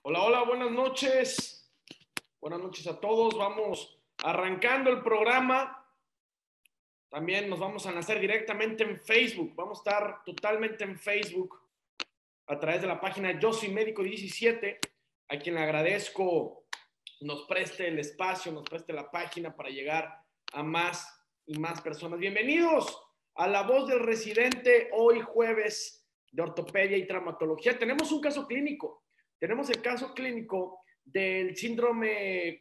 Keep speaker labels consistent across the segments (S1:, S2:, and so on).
S1: Hola, hola, buenas noches. Buenas noches a todos. Vamos arrancando el programa. También nos vamos a lanzar directamente en Facebook. Vamos a estar totalmente en Facebook a través de la página Yo Soy Médico 17, a quien le agradezco nos preste el espacio, nos preste la página para llegar a más y más personas. Bienvenidos a La Voz del Residente, hoy jueves de ortopedia y traumatología. Tenemos un caso clínico. Tenemos el caso clínico del síndrome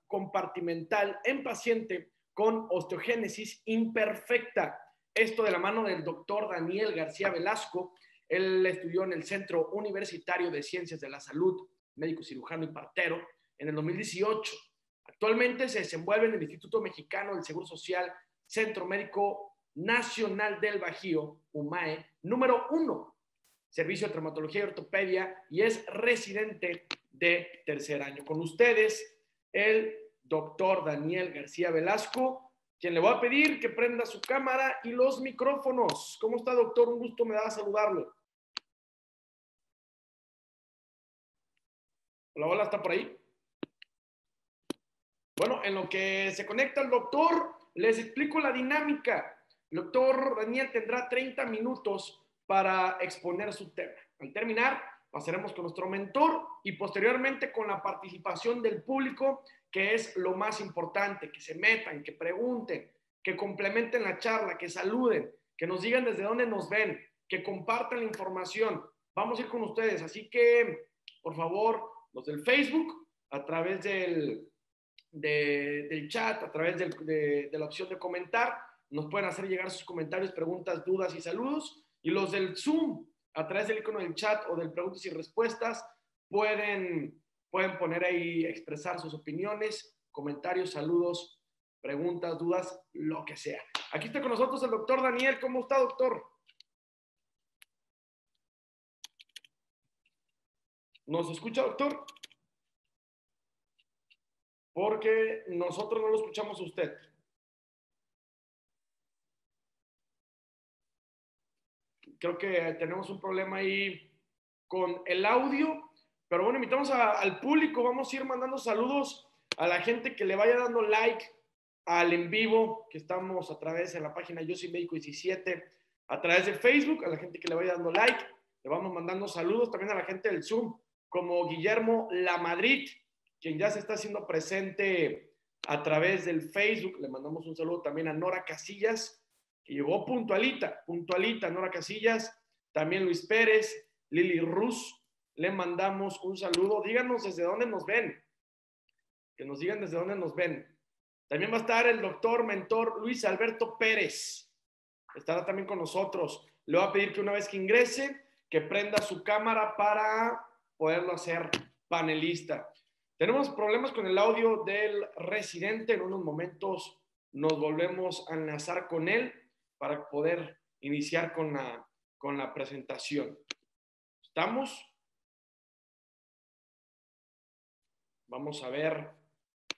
S1: compartimental en paciente con osteogénesis imperfecta. Esto de la mano del doctor Daniel García Velasco. Él estudió en el Centro Universitario de Ciencias de la Salud, médico cirujano y partero, en el 2018. Actualmente se desenvuelve en el Instituto Mexicano del Seguro Social, Centro Médico Nacional del Bajío, UMAE, número 1, Servicio de Traumatología y Ortopedia, y es residente de tercer año. Con ustedes, el doctor Daniel García Velasco, quien le voy a pedir que prenda su cámara y los micrófonos. ¿Cómo está, doctor? Un gusto me da saludarlo. Hola, hola, ¿está por ahí? Bueno, en lo que se conecta el doctor, les explico la dinámica. El doctor Daniel tendrá 30 minutos para exponer su tema. Al terminar, pasaremos con nuestro mentor y posteriormente con la participación del público, que es lo más importante, que se metan, que pregunten, que complementen la charla, que saluden, que nos digan desde dónde nos ven, que compartan la información. Vamos a ir con ustedes, así que, por favor, los del Facebook, a través del chat, a través de la opción de comentar, nos pueden hacer llegar sus comentarios, preguntas, dudas y saludos. Y los del Zoom, a través del icono del chat o del preguntas y respuestas, pueden poner ahí, expresar sus opiniones, comentarios, saludos, preguntas, dudas, lo que sea. Aquí está con nosotros el doctor Daniel. ¿Cómo está, doctor? ¿Nos escucha, doctor? Porque nosotros no lo escuchamos a usted. Creo que tenemos un problema ahí con el audio, pero bueno, invitamos al público, vamos a ir mandando saludos a la gente que le vaya dando like al en vivo, que estamos a través de la página Yo Soy Médico 17, a través de Facebook, a la gente que le vaya dando like, le vamos mandando saludos también a la gente del Zoom, como Guillermo Lamadrid, quien ya se está haciendo presente a través del Facebook. Le mandamos un saludo también a Nora Casillas, que llegó puntualita, Nora Casillas, también Luis Pérez, Lili Ruz, le mandamos un saludo. Díganos desde dónde nos ven, que nos digan desde dónde nos ven. También va a estar el doctor mentor Luis Alberto Pérez, estará también con nosotros. Le voy a pedir que una vez que ingrese, que prenda su cámara para poderlo hacer panelista. Tenemos problemas con el audio del residente. En unos momentos nos volvemos a enlazar con él para poder iniciar con la presentación. ¿Estamos? Vamos a ver.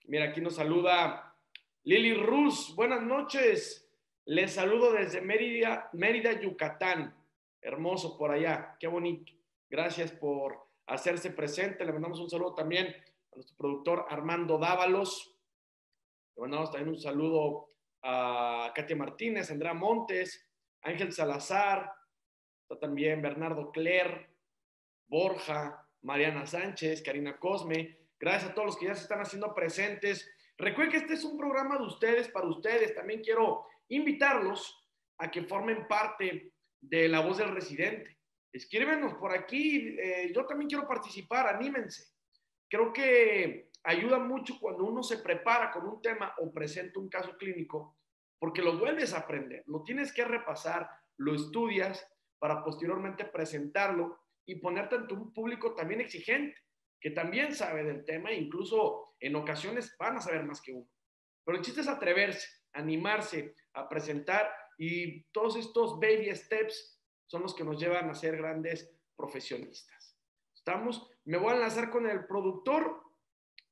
S1: Mira, aquí nos saluda Lili Ruz. Buenas noches. Les saludo desde Mérida, Yucatán. Hermoso por allá. Qué bonito. Gracias por hacerse presente. Le mandamos un saludo también a nuestro productor Armando Dávalos. Le mandamos también un saludo a Katia Martínez, Andrea Montes, Ángel Salazar, está también Bernardo Cler, Borja, Mariana Sánchez, Karina Cosme. Gracias a todos los que ya se están haciendo presentes. Recuerden que este es un programa de ustedes, para ustedes. También quiero invitarlos a que formen parte de La Voz del Residente. Escríbenos por aquí. Yo también quiero participar, anímense. Creo que ayuda mucho cuando uno se prepara con un tema o presenta un caso clínico, porque lo vuelves a aprender, lo tienes que repasar, lo estudias para posteriormente presentarlo y ponerte ante un público también exigente, que también sabe del tema e incluso en ocasiones van a saber más que uno. Pero el chiste es atreverse, animarse a presentar, y todos estos baby steps son los que nos llevan a ser grandes profesionistas. ¿Estamos? Me voy a enlazar con el productor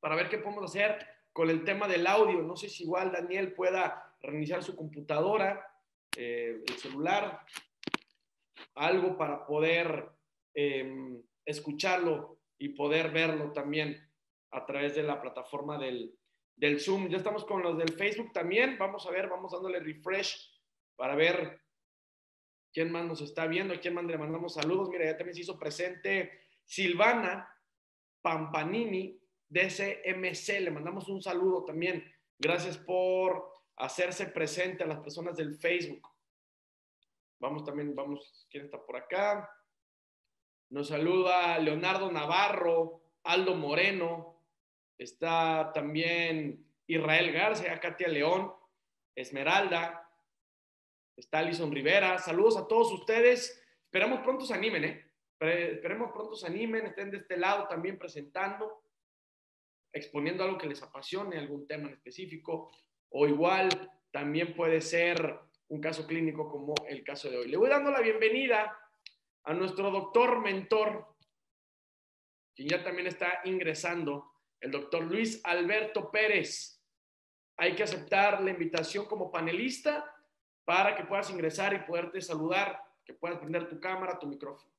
S1: para ver qué podemos hacer con el tema del audio. No sé si igual Daniel pueda reiniciar su computadora, el celular, algo para poder escucharlo y poder verlo también a través de la plataforma del Zoom. Ya estamos con los del Facebook también. Vamos a ver, vamos dándole refresh para ver quién más nos está viendo, a quién más le mandamos saludos. Mira, ya también se hizo presente Silvana Pampanini, DCMC. Le mandamos un saludo también. Gracias por hacerse presente a las personas del Facebook. Vamos, ¿quién está por acá? Nos saluda Leonardo Navarro, Aldo Moreno, está también Israel García, Katia León, Esmeralda, está Alison Rivera. Saludos a todos ustedes. Esperamos pronto se animen, Esperemos pronto se animen, estén de este lado también presentando, exponiendo algo que les apasione, algún tema en específico, o igual también puede ser un caso clínico como el caso de hoy. Le voy dando la bienvenida a nuestro doctor mentor, quien ya también está ingresando, el doctor Luis Alberto Pérez. Hay que aceptar la invitación como panelista para que puedas ingresar y poderte saludar, que puedas prender tu cámara, tu micrófono.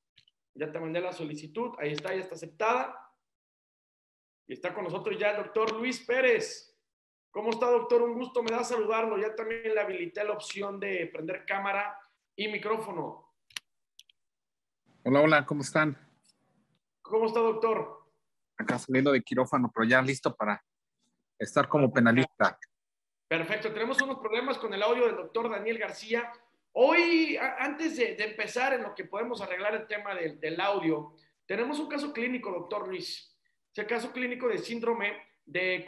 S1: Ya te mandé la solicitud, ahí está, ya está aceptada. Y está con nosotros ya el doctor Luis Pérez. ¿Cómo está, doctor? Un gusto, me da saludarlo. Ya también le habilité la opción de prender cámara y micrófono.
S2: Hola, hola, ¿cómo están?
S1: ¿Cómo está, doctor?
S2: Acá saliendo de quirófano, pero ya listo para estar como penalista.
S1: Perfecto, tenemos unos problemas con el audio del doctor Daniel García. Hoy, antes de empezar en lo que podemos arreglar el tema del audio, tenemos un caso clínico, doctor Luis. Ese caso clínico de síndrome de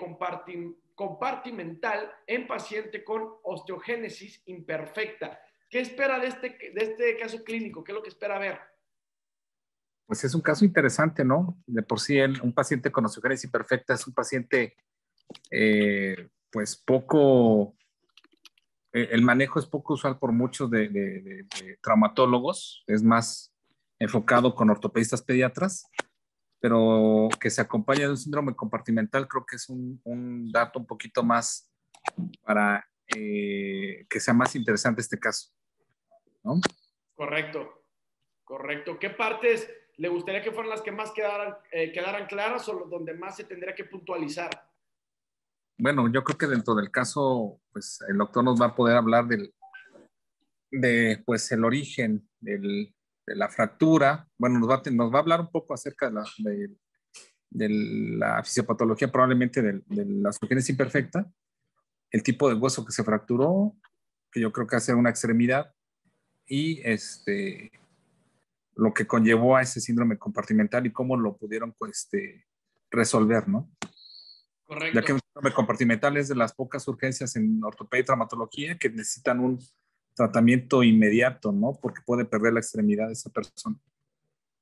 S1: compartimental en paciente con osteogénesis imperfecta. ¿Qué espera de este caso clínico? ¿Qué es lo que espera ver?
S2: Pues es un caso interesante, ¿no? De por sí, un paciente con osteogénesis imperfecta es un paciente, pues poco, el manejo es poco usual por muchos de traumatólogos, es más enfocado con ortopedistas pediatras, pero que se acompaña de un síndrome compartimental creo que es un dato un poquito más para que sea más interesante este caso, ¿no?
S1: Correcto, correcto. ¿Qué partes le gustaría que fueran las que más quedaran claras o donde más se tendría que puntualizar?
S2: Bueno, yo creo que dentro del caso, pues el doctor nos va a poder hablar pues, el origen de la fractura. Bueno, nos va a hablar un poco acerca de la fisiopatología, probablemente de la osteogénesis imperfecta, el tipo de hueso que se fracturó, que yo creo que hace una extremidad, y lo que conllevó a ese síndrome compartimental y cómo lo pudieron resolver, ¿no? Ya
S1: Correcto.
S2: que un síndrome compartimental es de las pocas urgencias en ortopedia y traumatología que necesitan un tratamiento inmediato, ¿no? Porque puede perder la extremidad de esa persona.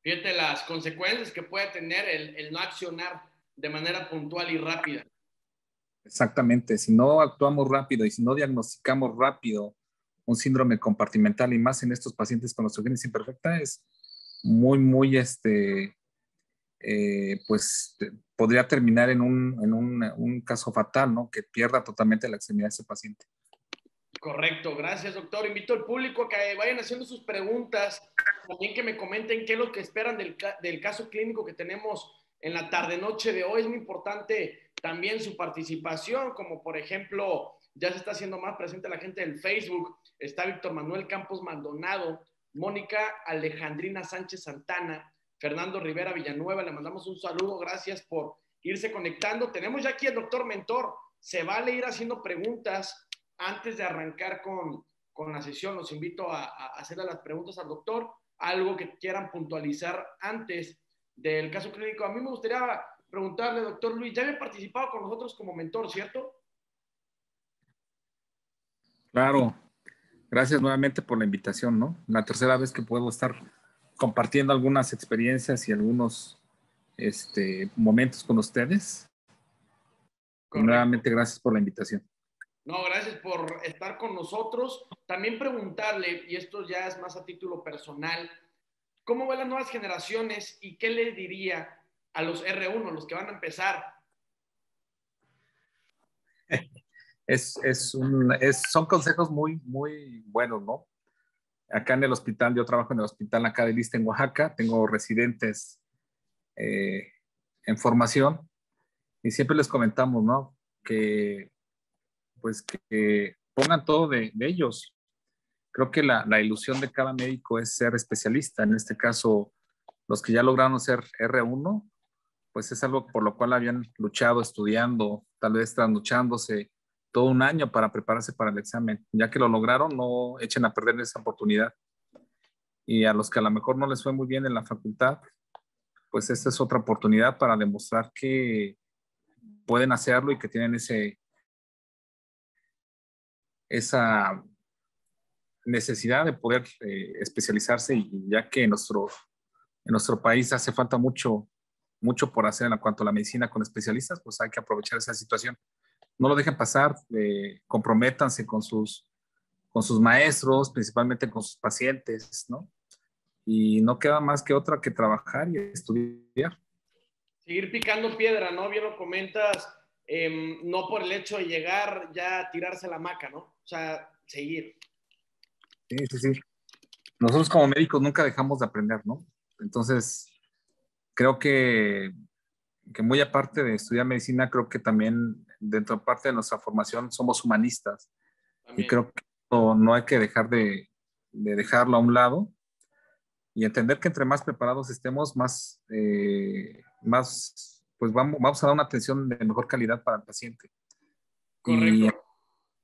S1: Fíjate las consecuencias que puede tener el no accionar de manera puntual y rápida.
S2: Exactamente, si no actuamos rápido y si no diagnosticamos rápido un síndrome compartimental y más en estos pacientes con osteogénesis imperfecta es muy, muy, pues podría terminar en un caso fatal, ¿no? Que pierda totalmente la extremidad de ese paciente.
S1: Correcto, gracias, doctor. Invito al público a que vayan haciendo sus preguntas, también que me comenten qué es lo que esperan del caso clínico que tenemos en la tarde-noche de hoy. Es muy importante también su participación, como por ejemplo, ya se está haciendo más presente la gente del Facebook. Está Víctor Manuel Campos Maldonado, Mónica Alejandrina Sánchez Santana, Fernando Rivera Villanueva. Le mandamos un saludo, gracias por irse conectando. Tenemos ya aquí al doctor mentor. Se vale ir haciendo preguntas antes de arrancar con la sesión. Los invito a hacerle las preguntas al doctor, algo que quieran puntualizar antes del caso clínico. A mí me gustaría preguntarle, doctor Luis, ya había participado con nosotros como mentor, ¿cierto?
S2: Claro, gracias nuevamente por la invitación, ¿no? La tercera vez que puedo estar compartiendo algunas experiencias y algunos momentos con ustedes. Y
S1: Correcto.
S2: nuevamente gracias por la invitación.
S1: No, gracias por estar con nosotros. También preguntarle, y esto ya es más a título personal, ¿cómo ven las nuevas generaciones y qué le diría a los R1, los que van a empezar?
S2: Son consejos muy, muy buenos, ¿no? Acá yo trabajo en el hospital acá de Lista en Oaxaca, tengo residentes en formación y siempre les comentamos, ¿no? Que pues que pongan todo de ellos. Creo que la ilusión de cada médico es ser especialista. En este caso, los que ya lograron ser R1, pues es algo por lo cual habían luchado, estudiando, tal vez trasnochándose todo un año para prepararse para el examen. Ya que lo lograron, no echen a perder esa oportunidad. Y a los que a lo mejor no les fue muy bien en la facultad, pues esta es otra oportunidad para demostrar que pueden hacerlo y que tienen esa necesidad de poder especializarse, y ya que en nuestro país hace falta mucho por hacer en cuanto a la medicina con especialistas, pues hay que aprovechar esa situación. No lo dejen pasar, comprométanse con sus maestros, principalmente con sus pacientes, ¿no? Y no queda más que otra que trabajar y estudiar.
S1: Seguir picando piedra, ¿no? Bien lo comentas, no por el hecho de llegar ya a tirarse la hamaca, ¿no? O sea, seguir.
S2: Sí, sí, sí. Nosotros como médicos nunca dejamos de aprender, ¿no? Entonces, creo que muy aparte de estudiar medicina, creo que también dentro de parte de nuestra formación somos humanistas. Y
S1: También.
S2: creo que no hay que dejar de dejarlo a un lado y entender que entre más preparados estemos, más pues vamos a dar una atención de mejor calidad para el paciente.
S1: Correcto.
S2: Y
S1: Ah,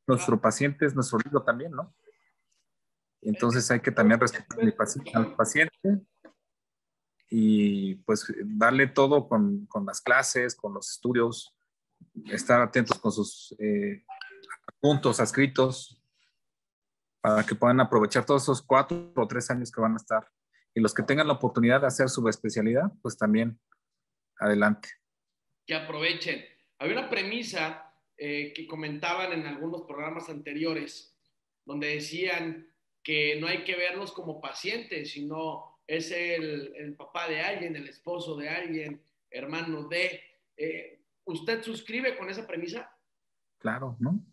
S2: nuestro paciente es nuestro libro también, ¿no? Entonces hay que también respetar al paciente y pues darle todo con las clases, con los estudios, estar atentos con sus puntos escritos para que puedan aprovechar todos esos 4 o 3 años que van a estar. Y los que tengan la oportunidad de hacer su especialidad, pues también adelante.
S1: que aprovechen. Había una premisa que comentaban en algunos programas anteriores, donde decían que no hay que verlos como pacientes, sino es el papá de alguien, el esposo de alguien, hermano de. ¿Usted suscribe con esa premisa?
S2: Claro, ¿no?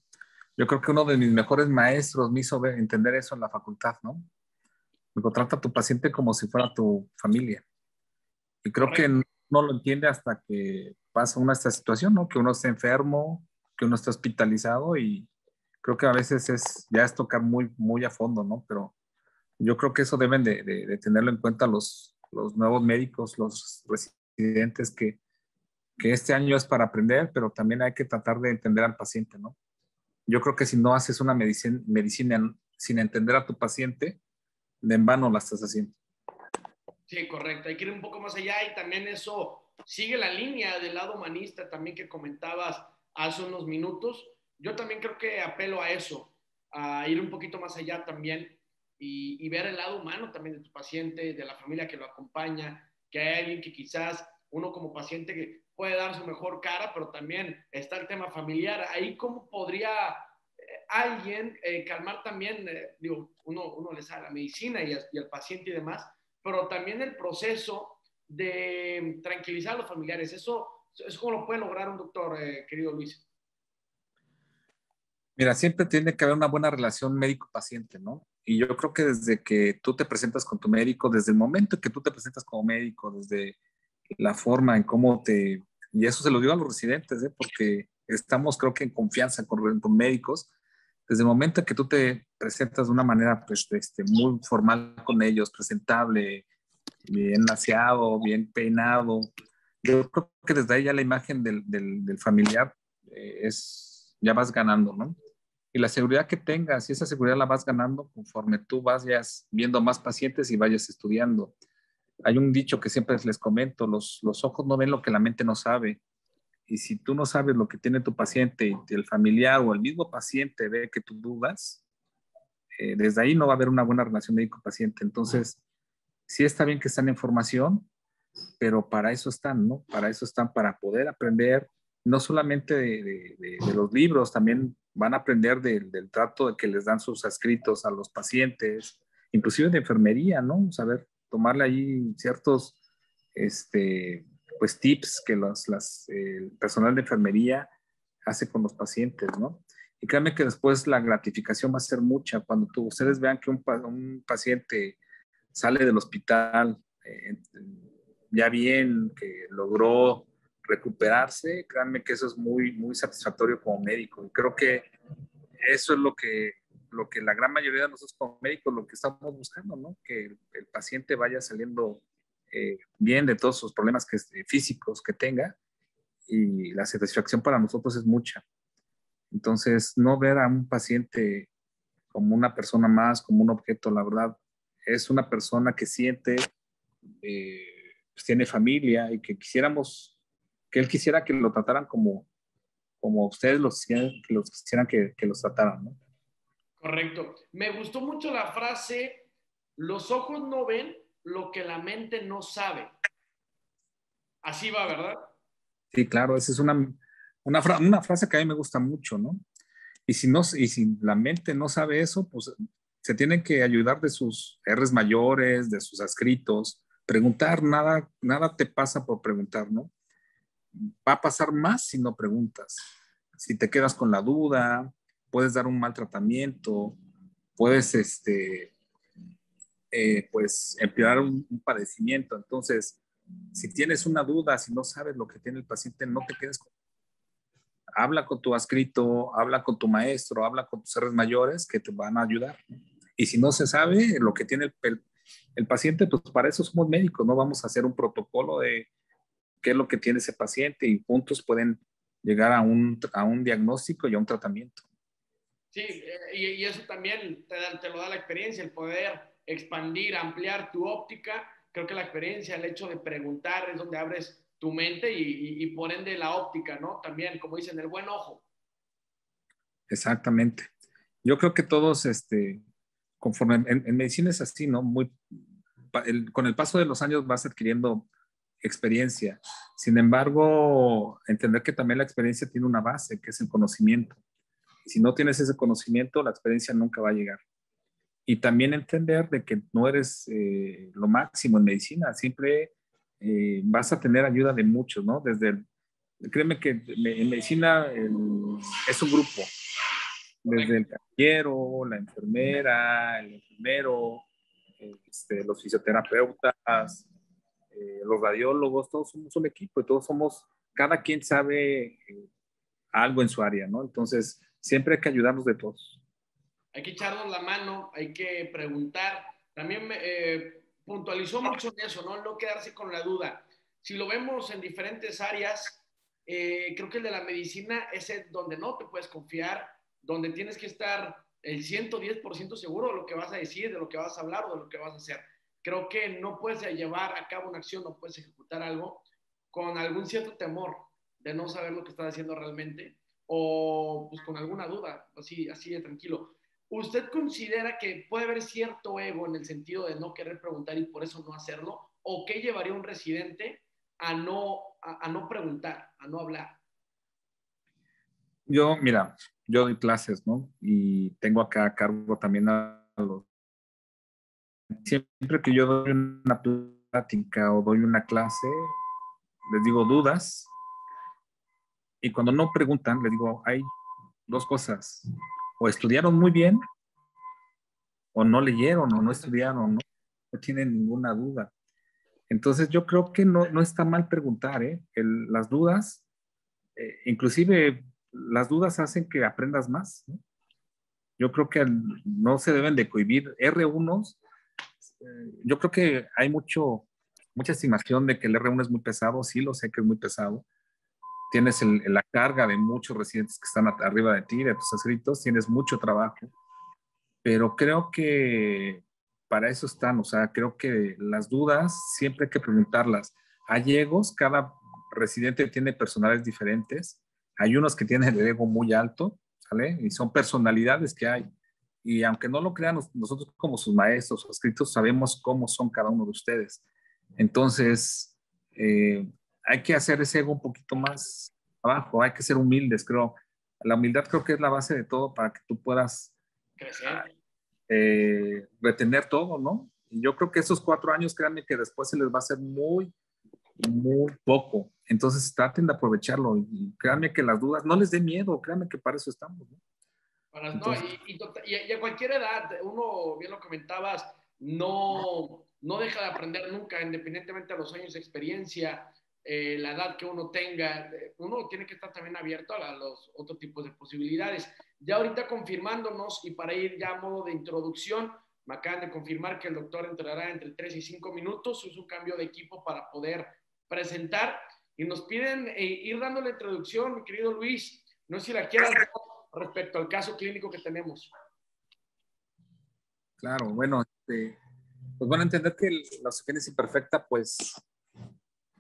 S2: Yo creo que uno de mis mejores maestros me hizo entender eso en la facultad, ¿no? Me dijo, trata a tu paciente como si fuera tu familia. Y creo que
S1: Correcto.
S2: no lo entiende hasta que pasa esta situación, ¿no? Que uno está enfermo, que uno está hospitalizado, y creo que a veces ya es tocar muy a fondo, ¿no? Pero yo creo que eso deben de tenerlo en cuenta los nuevos médicos, los residentes, que este año es para aprender, pero también hay que tratar de entender al paciente, ¿no? Yo creo que si no haces una medicina sin entender a tu paciente, de en vano la estás haciendo.
S1: Sí, correcto. Hay que ir un poco más allá y también eso sigue la línea del lado humanista también que comentabas hace unos minutos. Yo también creo que apelo a eso, a ir un poquito más allá también y ver el lado humano también de tu paciente, de la familia que lo acompaña, que hay alguien que quizás uno como paciente que puede dar su mejor cara, pero también está el tema familiar. Ahí cómo podría alguien calmar también, digo, uno le sabe la medicina y al paciente y demás, pero también el proceso de tranquilizar a los familiares. Eso es como lo puede lograr un doctor, querido Luis.
S2: Mira, siempre tiene que haber una buena relación médico-paciente, ¿no? Y yo creo que desde que tú te presentas con tu médico, desde el momento que tú te presentas como médico, desde la forma en cómo y eso se lo digo a los residentes, ¿eh? Porque estamos, creo que en confianza con médicos, desde el momento que tú te presentas de una manera, pues, muy formal con ellos, presentable, bien aseado, bien peinado, yo creo que desde ahí ya la imagen del familiar ya vas ganando, ¿no? Y la seguridad que tengas, y esa seguridad la vas ganando conforme tú vayas viendo más pacientes y vayas estudiando. Hay un dicho que siempre les comento, los ojos no ven lo que la mente no sabe. Y si tú no sabes lo que tiene tu paciente y el familiar o el mismo paciente ve que tú dudas, desde ahí no va a haber una buena relación médico-paciente. Entonces, sí está bien que están en formación, pero para eso están, ¿no? Para eso están, para poder aprender, no solamente de los libros, también van a aprender del trato de que les dan sus escritos a los pacientes, inclusive de enfermería, ¿no? Saber tomarle ahí ciertos, pues, tips que el personal de enfermería hace con los pacientes, ¿no? Y créanme que después la gratificación va a ser mucha cuando ustedes vean que un paciente sale del hospital ya bien, que logró recuperarse, créanme que eso es muy, muy satisfactorio como médico. Y creo que eso es lo que la gran mayoría de nosotros como médicos, lo que estamos buscando, ¿no? Que el paciente vaya saliendo bien de todos sus problemas físicos que tenga, y la satisfacción para nosotros es mucha. Entonces, no ver a un paciente como una persona más, como un objeto, la verdad, es una persona que siente, eh, pues tiene familia, y que que él quisiera que lo trataran como ustedes los quisieran que los trataran, ¿no?
S1: Correcto. Me gustó mucho la frase, los ojos no ven lo que la mente no sabe. Así va, ¿verdad?
S2: Sí, claro, esa es una frase que a mí me gusta mucho, ¿no? Y si, no, y si la mente no sabe eso, pues se tienen que ayudar de sus R's mayores, de sus escritos, preguntar, nada te pasa por preguntar, ¿no? Va a pasar más si no preguntas. Si te quedas con la duda, puedes dar un mal tratamiento, puedes, pues, empeorar un padecimiento. Entonces, si tienes una duda, si no sabes lo que tiene el paciente, no te quedes con... Habla con tu adscrito, habla con tu maestro, habla con tus R's mayores que te van a ayudar. Y si no se sabe lo que tiene el paciente, pues para eso somos médicos, no vamos a hacer un protocolo de qué es lo que tiene ese paciente, y juntos pueden llegar a un diagnóstico y a un tratamiento.
S1: Sí, y eso también te lo da la experiencia, el poder expandir, ampliar tu óptica. Creo que la experiencia, el hecho de preguntar es donde abres tu mente y por ende la óptica, ¿no? También, como dicen, el buen ojo.
S2: Exactamente. Yo creo que todos, conforme en medicina es así, ¿no? Con el paso de los años vas adquiriendo experiencia. Sin embargo, entender que también la experiencia tiene una base, que es el conocimiento. Y si no tienes ese conocimiento, la experiencia nunca va a llegar. Y también entender de que no eres lo máximo en medicina, siempre vas a tener ayuda de muchos, ¿no? Créeme que en medicina es un grupo, desde el camillero, la enfermera, el enfermero, los fisioterapeutas, los radiólogos, todos somos un equipo y cada quien sabe algo en su área, ¿no? Entonces, siempre hay que ayudarnos de todos.
S1: Hay que echarnos la mano, hay que preguntar. También me puntualizó mucho en eso, ¿no? No quedarse con la duda. Si lo vemos en diferentes áreas, creo que el de la medicina es el donde no te puedes confiar, donde tienes que estar el 110% seguro de lo que vas a decir, de lo que vas a hablar o de lo que vas a hacer. Creo que no puedes llevar a cabo una acción, no puedes ejecutar algo con algún cierto temor de no saber lo que estás haciendo realmente o pues con alguna duda, así de tranquilo. ¿Usted considera que puede haber cierto ego en el sentido de no querer preguntar y por eso no hacerlo? ¿O qué llevaría un residente a no preguntar, a no hablar?
S2: Mira, yo doy clases, ¿no? Y tengo acá a cargo también a los... Siempre que yo doy una plática o doy una clase, les digo dudas, y cuando no preguntan, les digo, hay dos cosas: o estudiaron muy bien, o no leyeron, o no estudiaron, no tienen ninguna duda. Entonces yo creo que no está mal preguntar, ¿eh? Las dudas, inclusive las dudas hacen que aprendas más, ¿no? Yo creo que no se deben de cohibir. R1, yo creo que hay mucha estimación de que el R1 es muy pesado, sí lo sé que es muy pesado. Tienes la carga de muchos residentes que están arriba de ti, de tus escritos, tienes mucho trabajo, pero creo que para eso están, o sea, creo que las dudas siempre hay que preguntarlas. Hay egos, cada residente tiene personalidades diferentes, hay unos que tienen el ego muy alto, ¿sale? Y son personalidades que hay. Y aunque no lo crean, nosotros como sus maestros o escritos sabemos cómo son cada uno de ustedes. Entonces, hay que hacer ese ego un poquito más abajo, hay que ser humildes, creo. La humildad creo que es la base de todo para que tú puedas
S1: Crecer.
S2: retener todo, ¿no? Y yo creo que esos 4 años, créanme que después se les va a hacer muy, muy poco. Entonces traten de aprovecharlo y créanme que las dudas no les dé miedo, créanme que para eso estamos, ¿no?
S1: No,
S2: Entonces,
S1: y a cualquier edad, uno, bien lo comentabas, no deja de aprender nunca, independientemente de los años de experiencia. la edad que uno tenga, uno tiene que estar también abierto a los otros tipos de posibilidades. Ya ahorita confirmándonos, y para ir ya a modo de introducción, me acaban de confirmar que el doctor entrará entre 3 y 5 minutos, es un cambio de equipo para poder presentar, y nos piden ir dando la introducción, mi querido Luis, no sé si la quieras dar respecto al caso clínico que tenemos.
S2: Claro, bueno, pues van a entender que la osteogénesis imperfecta, pues,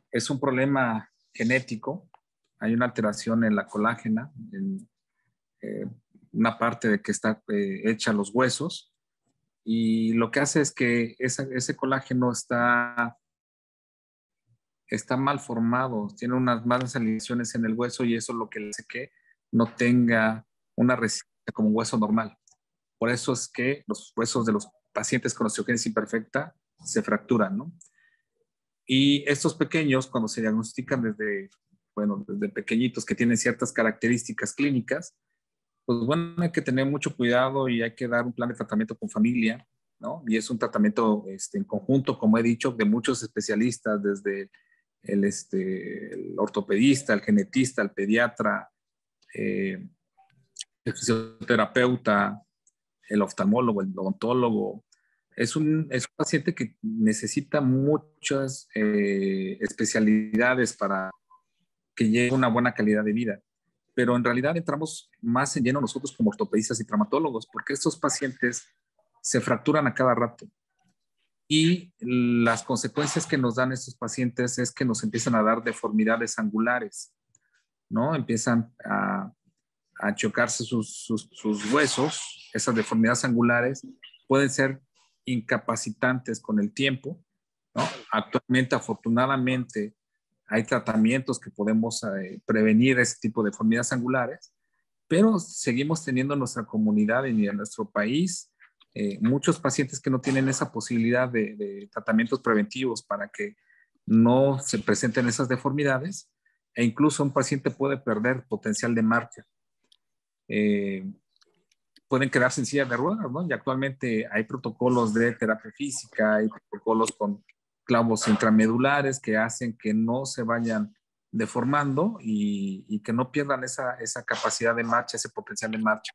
S2: es un problema genético. Hay una alteración en la colágena, en una parte de que está hecha los huesos, y lo que hace es que ese colágeno está mal formado, tiene unas malas alineaciones en el hueso, y eso es lo que hace que no tenga una resistencia como un hueso normal. Por eso es que los huesos de los pacientes con osteogénesis imperfecta se fracturan, ¿no? Y estos pequeños, cuando se diagnostican desde pequeñitos, que tienen ciertas características clínicas, pues bueno, hay que tener mucho cuidado y hay que dar un plan de tratamiento con familia, ¿no? Y es un tratamiento en conjunto, como he dicho, de muchos especialistas, desde el ortopedista, el genetista, el pediatra, el fisioterapeuta, el oftalmólogo, el odontólogo. Es un paciente que necesita muchas especialidades para que llegue a una buena calidad de vida. Pero en realidad entramos más en lleno nosotros como ortopedistas y traumatólogos, porque estos pacientes se fracturan a cada rato. Y las consecuencias que nos dan estos pacientes es que nos empiezan a dar deformidades angulares, ¿no? Empiezan a chocarse sus huesos. Esas deformidades angulares pueden ser incapacitantes con el tiempo, ¿no? Actualmente, afortunadamente, hay tratamientos que podemos prevenir ese tipo de deformidades angulares, pero seguimos teniendo en nuestra comunidad y en nuestro país muchos pacientes que no tienen esa posibilidad de tratamientos preventivos para que no se presenten esas deformidades, e incluso un paciente puede perder potencial de marcha. Pueden quedarse en silla de ruedas, ¿no? Y actualmente hay protocolos de terapia física, hay protocolos con clavos intramedulares que hacen que no se vayan deformando y que no pierdan esa capacidad de marcha, ese potencial de marcha.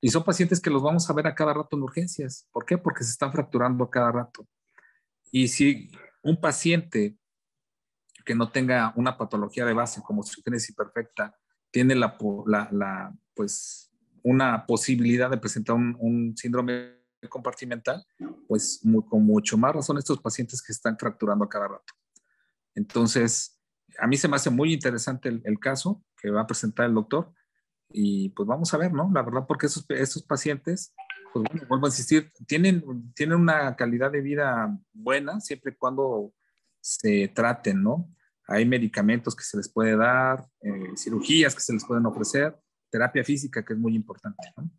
S2: Y son pacientes que los vamos a ver a cada rato en urgencias. ¿Por qué? Porque se están fracturando a cada rato. Y si un paciente que no tenga una patología de base como osteogénesis imperfecta tiene pues, una posibilidad de presentar un síndrome compartimental, pues con mucho más razón estos pacientes que están fracturando a cada rato. Entonces, a mí se me hace muy interesante el caso que va a presentar el doctor, y pues vamos a ver, ¿no? La verdad, porque estos pacientes, pues bueno, vuelvo a insistir, tienen una calidad de vida buena siempre y cuando se traten, ¿no? Hay medicamentos que se les puede dar, cirugías que se les pueden ofrecer, terapia física que es muy importante, ¿no?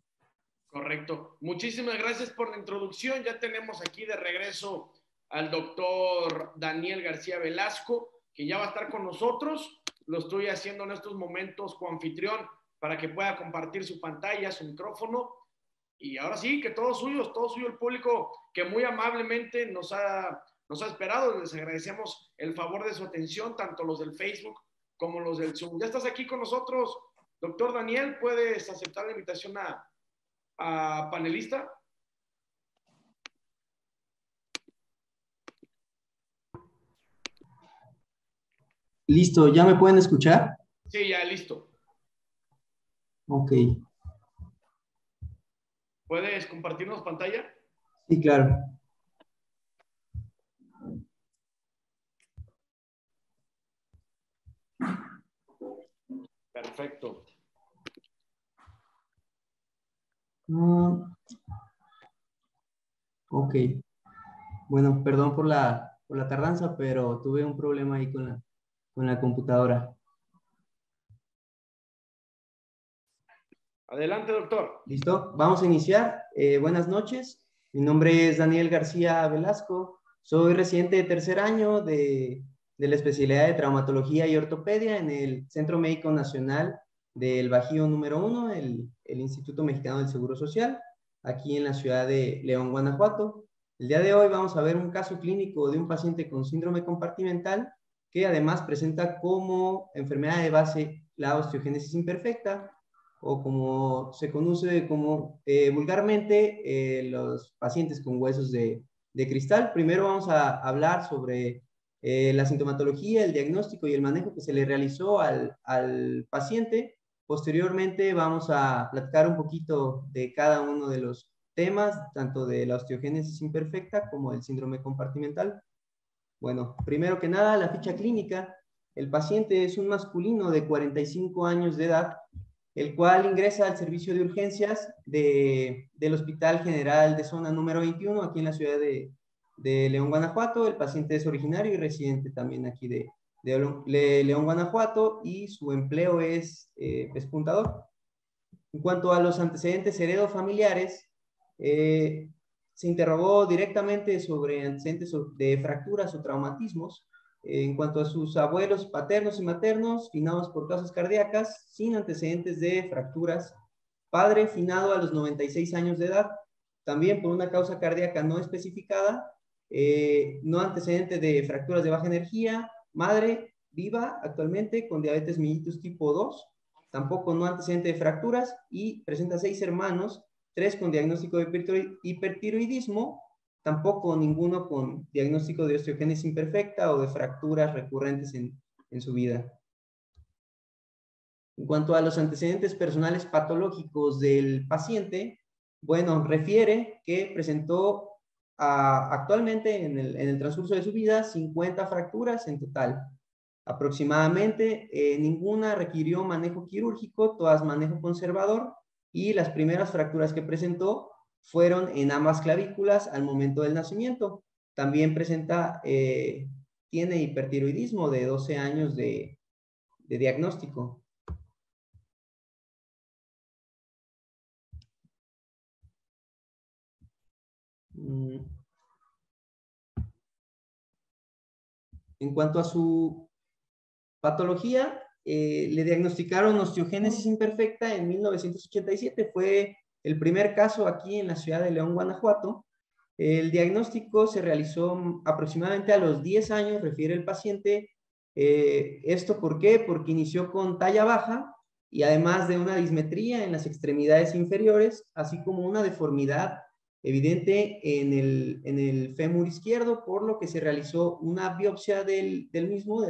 S1: Correcto. Muchísimas gracias por la introducción. Ya tenemos aquí de regreso al doctor Daniel García Velasco, que ya va a estar con nosotros. Lo estoy haciendo en estos momentos coanfitrión para que pueda compartir su pantalla, su micrófono. Y ahora sí, que todo suyo el público que muy amablemente nos ha esperado. Les agradecemos el favor de su atención, tanto los del Facebook como los del Zoom. Ya estás aquí con nosotros, doctor Daniel. ¿Puedes aceptar la invitación a panelista?
S3: Listo, ¿ya me pueden escuchar?
S1: Sí, ya, listo.
S3: Ok.
S1: ¿Puedes compartirnos pantalla?
S3: Sí, claro.
S1: Perfecto.
S3: Ok. Bueno, perdón por la tardanza, pero tuve un problema ahí con la computadora.
S1: Adelante, doctor.
S3: ¿Listo? Vamos a iniciar. Buenas noches. Mi nombre es Daniel García Velasco. Soy residente de tercer año de la especialidad de traumatología y ortopedia en el Centro Médico Nacional del Bajío número 1, el Instituto Mexicano del Seguro Social, aquí en la ciudad de León, Guanajuato. El día de hoy vamos a ver un caso clínico de un paciente con síndrome compartimental que además presenta como enfermedad de base la osteogénesis imperfecta, o como se conoce como vulgarmente los pacientes con huesos de cristal. Primero vamos a hablar sobre la sintomatología, el diagnóstico y el manejo que se le realizó al paciente. Posteriormente vamos a platicar un poquito de cada uno de los temas, tanto de la osteogénesis imperfecta como el síndrome compartimental. Bueno, primero que nada, la ficha clínica. El paciente es un masculino de 45 años de edad, el cual ingresa al servicio de urgencias del Hospital General de Zona número 21, aquí en la ciudad de León, Guanajuato. El paciente es originario y residente también aquí de León, Guanajuato, y su empleo es pespuntador. En cuanto a los antecedentes heredofamiliares, se interrogó directamente sobre antecedentes de fracturas o traumatismos. En cuanto a sus abuelos paternos y maternos, finados por causas cardíacas, sin antecedentes de fracturas. Padre finado a los 96 años de edad, también por una causa cardíaca no especificada, no antecedente de fracturas de baja energía. Madre viva actualmente con diabetes mellitus tipo 2, tampoco no antecedente de fracturas, y presenta 6 hermanos, 3 con diagnóstico de hipertiroidismo, tampoco ninguno con diagnóstico de osteogénesis imperfecta o de fracturas recurrentes en su vida. En cuanto a los antecedentes personales patológicos del paciente, bueno, refiere que presentó actualmente en el transcurso de su vida 50 fracturas en total. Aproximadamente ninguna requirió manejo quirúrgico, todas manejo conservador, y las primeras fracturas que presentó fueron en ambas clavículas al momento del nacimiento. También tiene hipertiroidismo de 12 años de diagnóstico. En cuanto a su patología, le diagnosticaron osteogénesis imperfecta en 1987. Fue el primer caso aquí en la ciudad de León, Guanajuato. El diagnóstico se realizó aproximadamente a los 10 años, refiere el paciente. ¿Esto por qué? Porque inició con talla baja y además de una dismetría en las extremidades inferiores, así como una deformidad evidente en el fémur izquierdo, por lo que se realizó una biopsia del mismo,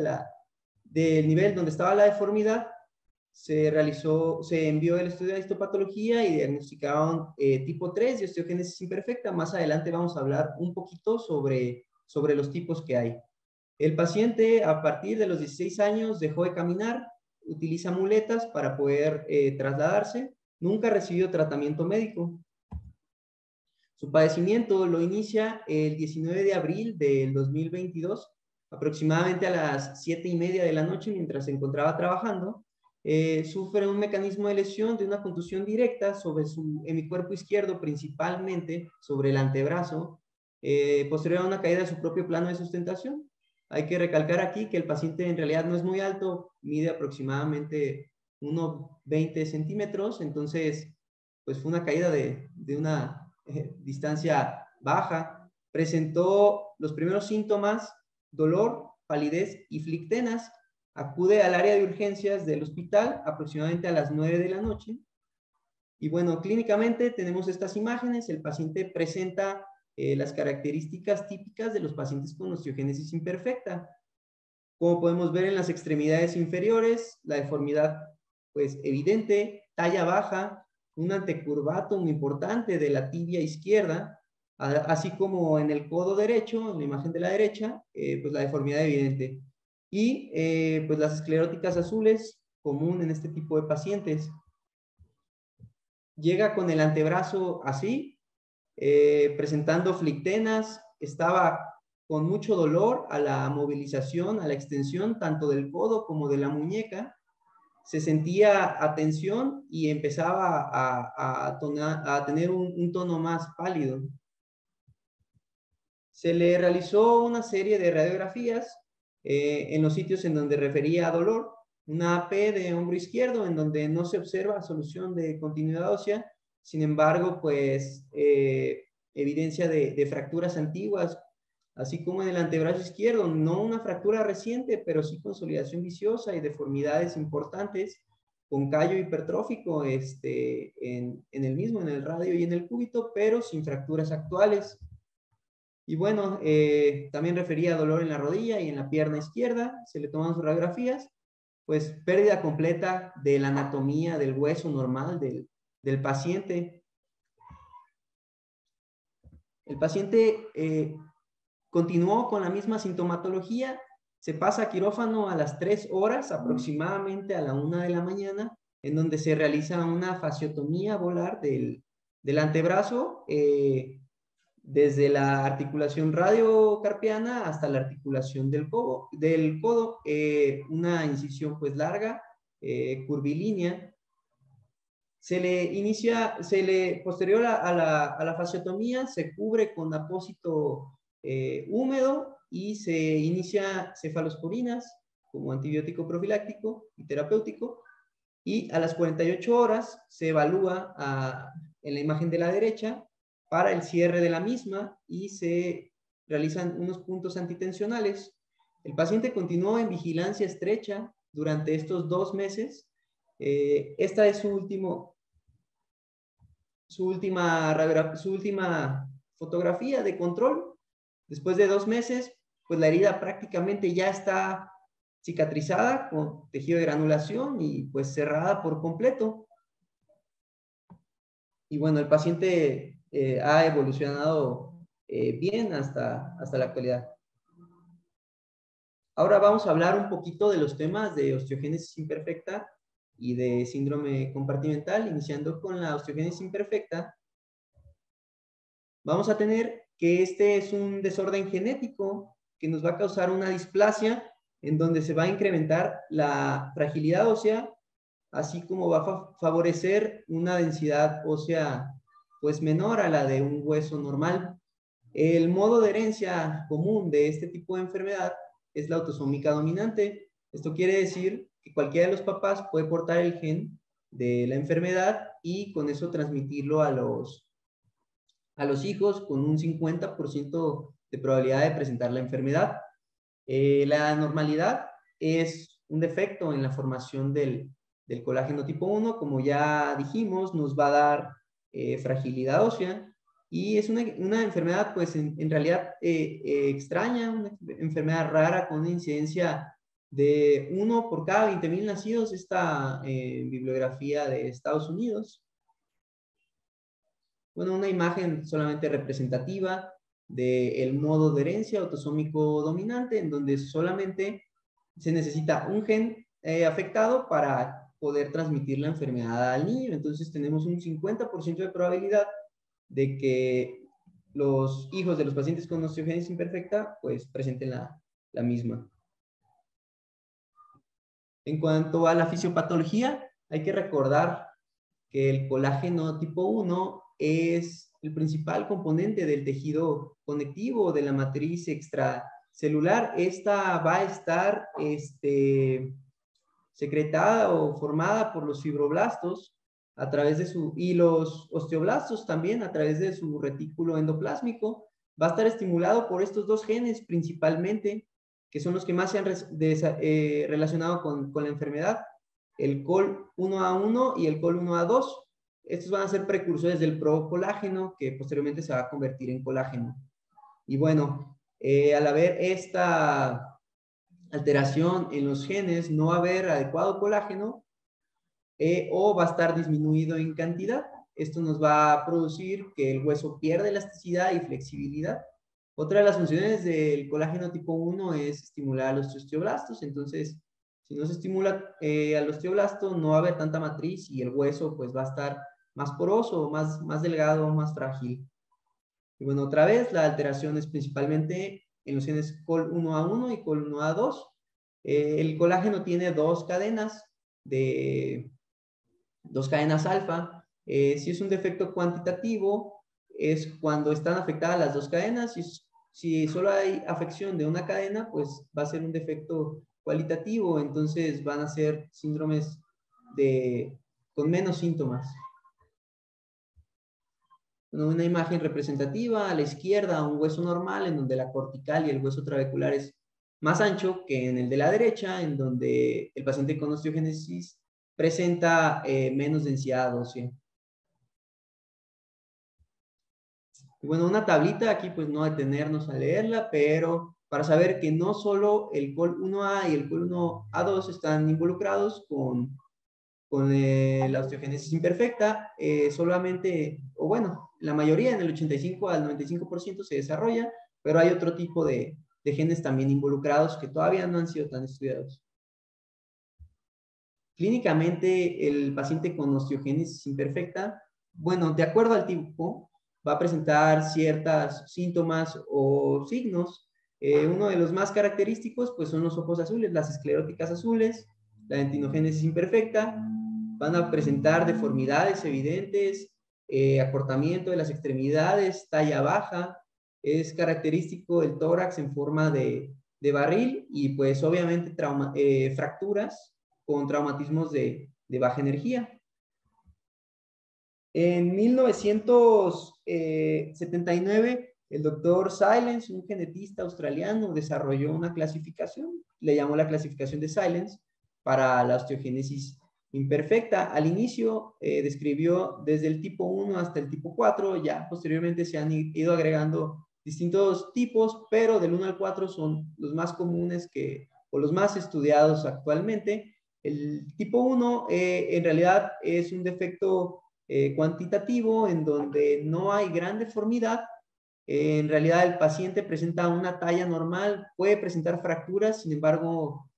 S3: del nivel donde estaba la deformidad. Se envió el estudio de histopatología y diagnosticaron tipo 3 de osteogénesis imperfecta. Más adelante vamos a hablar un poquito sobre los tipos que hay. El paciente, a partir de los 16 años, dejó de caminar, utiliza muletas para poder trasladarse, nunca recibió tratamiento médico. Su padecimiento lo inicia el 19 de abril del 2022, aproximadamente a las 7:30 de la noche, mientras se encontraba trabajando. Sufre un mecanismo de lesión de una contusión directa sobre su hemicuerpo izquierdo, principalmente sobre el antebrazo, posterior a una caída de su propio plano de sustentación. Hay que recalcar aquí que el paciente en realidad no es muy alto, mide aproximadamente unos 20 centímetros, entonces pues fue una caída de una distancia baja. Presentó los primeros síntomas: dolor, palidez y flictenas. Acude al área de urgencias del hospital aproximadamente a las 9 de la noche. Y bueno, clínicamente tenemos estas imágenes. El paciente presenta las características típicas de los pacientes con osteogénesis imperfecta. Como podemos ver en las extremidades inferiores, la deformidad pues evidente, talla baja, un antecurvato muy importante de la tibia izquierda, así como en el codo derecho, en la imagen de la derecha, pues la deformidad evidente. Y pues las escleróticas azules, común en este tipo de pacientes. Llega con el antebrazo así, presentando flictenas, estaba con mucho dolor a la movilización, a la extensión tanto del codo como de la muñeca. Se sentía atención y empezaba a tener un tono más pálido. Se le realizó una serie de radiografías en los sitios en donde refería a dolor, una AP de hombro izquierdo en donde no se observa solución de continuidad ósea. Sin embargo, pues evidencia de fracturas antiguas, así como en el antebrazo izquierdo, no una fractura reciente, pero sí consolidación viciosa y deformidades importantes, con callo hipertrófico en el mismo, en el radio y en el cúbito, pero sin fracturas actuales. Y bueno, también refería a dolor en la rodilla y en la pierna izquierda, se le toman sus radiografías, pues pérdida completa de la anatomía del hueso normal del paciente. El paciente continuó con la misma sintomatología, se pasa a quirófano a las 3 horas, aproximadamente a la 1 de la mañana, en donde se realiza una fasciotomía volar del antebrazo, desde la articulación radiocarpiana hasta la articulación del codo, una incisión pues larga, curvilínea. Posterior a la fasciotomía, se cubre con apósito húmedo y se inicia cefalosporinas como antibiótico profiláctico y terapéutico, y a las 48 horas se evalúa en la imagen de la derecha para el cierre de la misma y se realizan unos puntos antitensionales. El paciente continuó en vigilancia estrecha durante estos 2 meses. Esta es su última fotografía de control. Después de 2 meses, pues la herida prácticamente ya está cicatrizada con tejido de granulación y pues cerrada por completo. Y bueno, el paciente ha evolucionado bien hasta la actualidad. Ahora vamos a hablar un poquito de los temas de osteogénesis imperfecta y de síndrome compartimental. Iniciando con la osteogénesis imperfecta, vamos a tener que este es un desorden genético que nos va a causar una displasia en donde se va a incrementar la fragilidad ósea, así como va a favorecer una densidad ósea pues menor a la de un hueso normal. El modo de herencia común de este tipo de enfermedad es la autosómica dominante. Esto quiere decir que cualquiera de los papás puede portar el gen de la enfermedad y con eso transmitirlo a los hijos con un 50% de probabilidad de presentar la enfermedad. La normalidad es un defecto en la formación del colágeno tipo 1, como ya dijimos, nos va a dar fragilidad ósea, y es una enfermedad pues en realidad extraña, una enfermedad rara con una incidencia de 1 por cada 20,000 nacidos, esta bibliografía de Estados Unidos. Bueno, una imagen solamente representativa del modo de herencia autosómico dominante, en donde solamente se necesita un gen afectado para poder transmitir la enfermedad al niño. Entonces tenemos un 50% de probabilidad de que los hijos de los pacientes con osteogénesis imperfecta pues presenten la misma. En cuanto a la fisiopatología, hay que recordar que el colágeno tipo 1 es el principal componente del tejido conectivo de la matriz extracelular. Esta va a estar secretada o formada por los fibroblastos a través de y los osteoblastos también a través de su retículo endoplásmico. Va a estar estimulado por estos 2 genes principalmente, que son los que más se han relacionado con la enfermedad, el COL1A1 y el COL1A2. Estos van a ser precursores del procolágeno, que posteriormente se va a convertir en colágeno. Y bueno, al haber esta alteración en los genes, no va a haber adecuado colágeno o va a estar disminuido en cantidad. Esto nos va a producir que el hueso pierda elasticidad y flexibilidad. Otra de las funciones del colágeno tipo 1 es estimular a los osteoblastos. Entonces, si no se estimula al osteoblasto, no va a haber tanta matriz y el hueso pues va a estar más poroso, más delgado, más frágil. Y bueno, otra vez, la alteración es principalmente en los genes COL1A1 y COL1A2. El colágeno tiene 2 cadenas alfa. Si es un defecto cuantitativo, es cuando están afectadas las 2 cadenas. Si solo hay afección de una cadena, pues va a ser un defecto cualitativo. Entonces van a ser síndromes con menos síntomas. una imagen representativa. A la izquierda, un hueso normal en donde la cortical y el hueso trabecular es más ancho que en el de la derecha, en donde el paciente con osteogénesis presenta menos densidad ósea. Y bueno, una tablita aquí, pues no detenernos a leerla, pero para saber que no solo el COL1A y el COL1A2 están involucrados con la osteogénesis imperfecta, solamente, o bueno, la mayoría, en el 85 al 95% se desarrolla, pero hay otro tipo de genes también involucrados que todavía no han sido tan estudiados. Clínicamente, el paciente con osteogénesis imperfecta, bueno, de acuerdo al tipo, va a presentar ciertos síntomas o signos. Uno de los más característicos, pues son los ojos azules, las escleróticas azules, la dentinogénesis imperfecta. Van a presentar deformidades evidentes, acortamiento de las extremidades, talla baja. Es característico el tórax en forma de barril y pues obviamente fracturas con traumatismos de baja energía. En 1979, el doctor Silence, un genetista australiano, desarrolló una clasificación, le llamó la clasificación de Silence para la osteogénesis imperfecta. Al inicio describió desde el tipo 1 hasta el tipo 4, ya posteriormente se han ido agregando distintos tipos, pero del 1 al 4 son los más comunes o los más estudiados actualmente. El tipo 1 en realidad es un defecto cuantitativo en donde no hay gran deformidad. En realidad el paciente presenta una talla normal, puede presentar fracturas, sin embargo,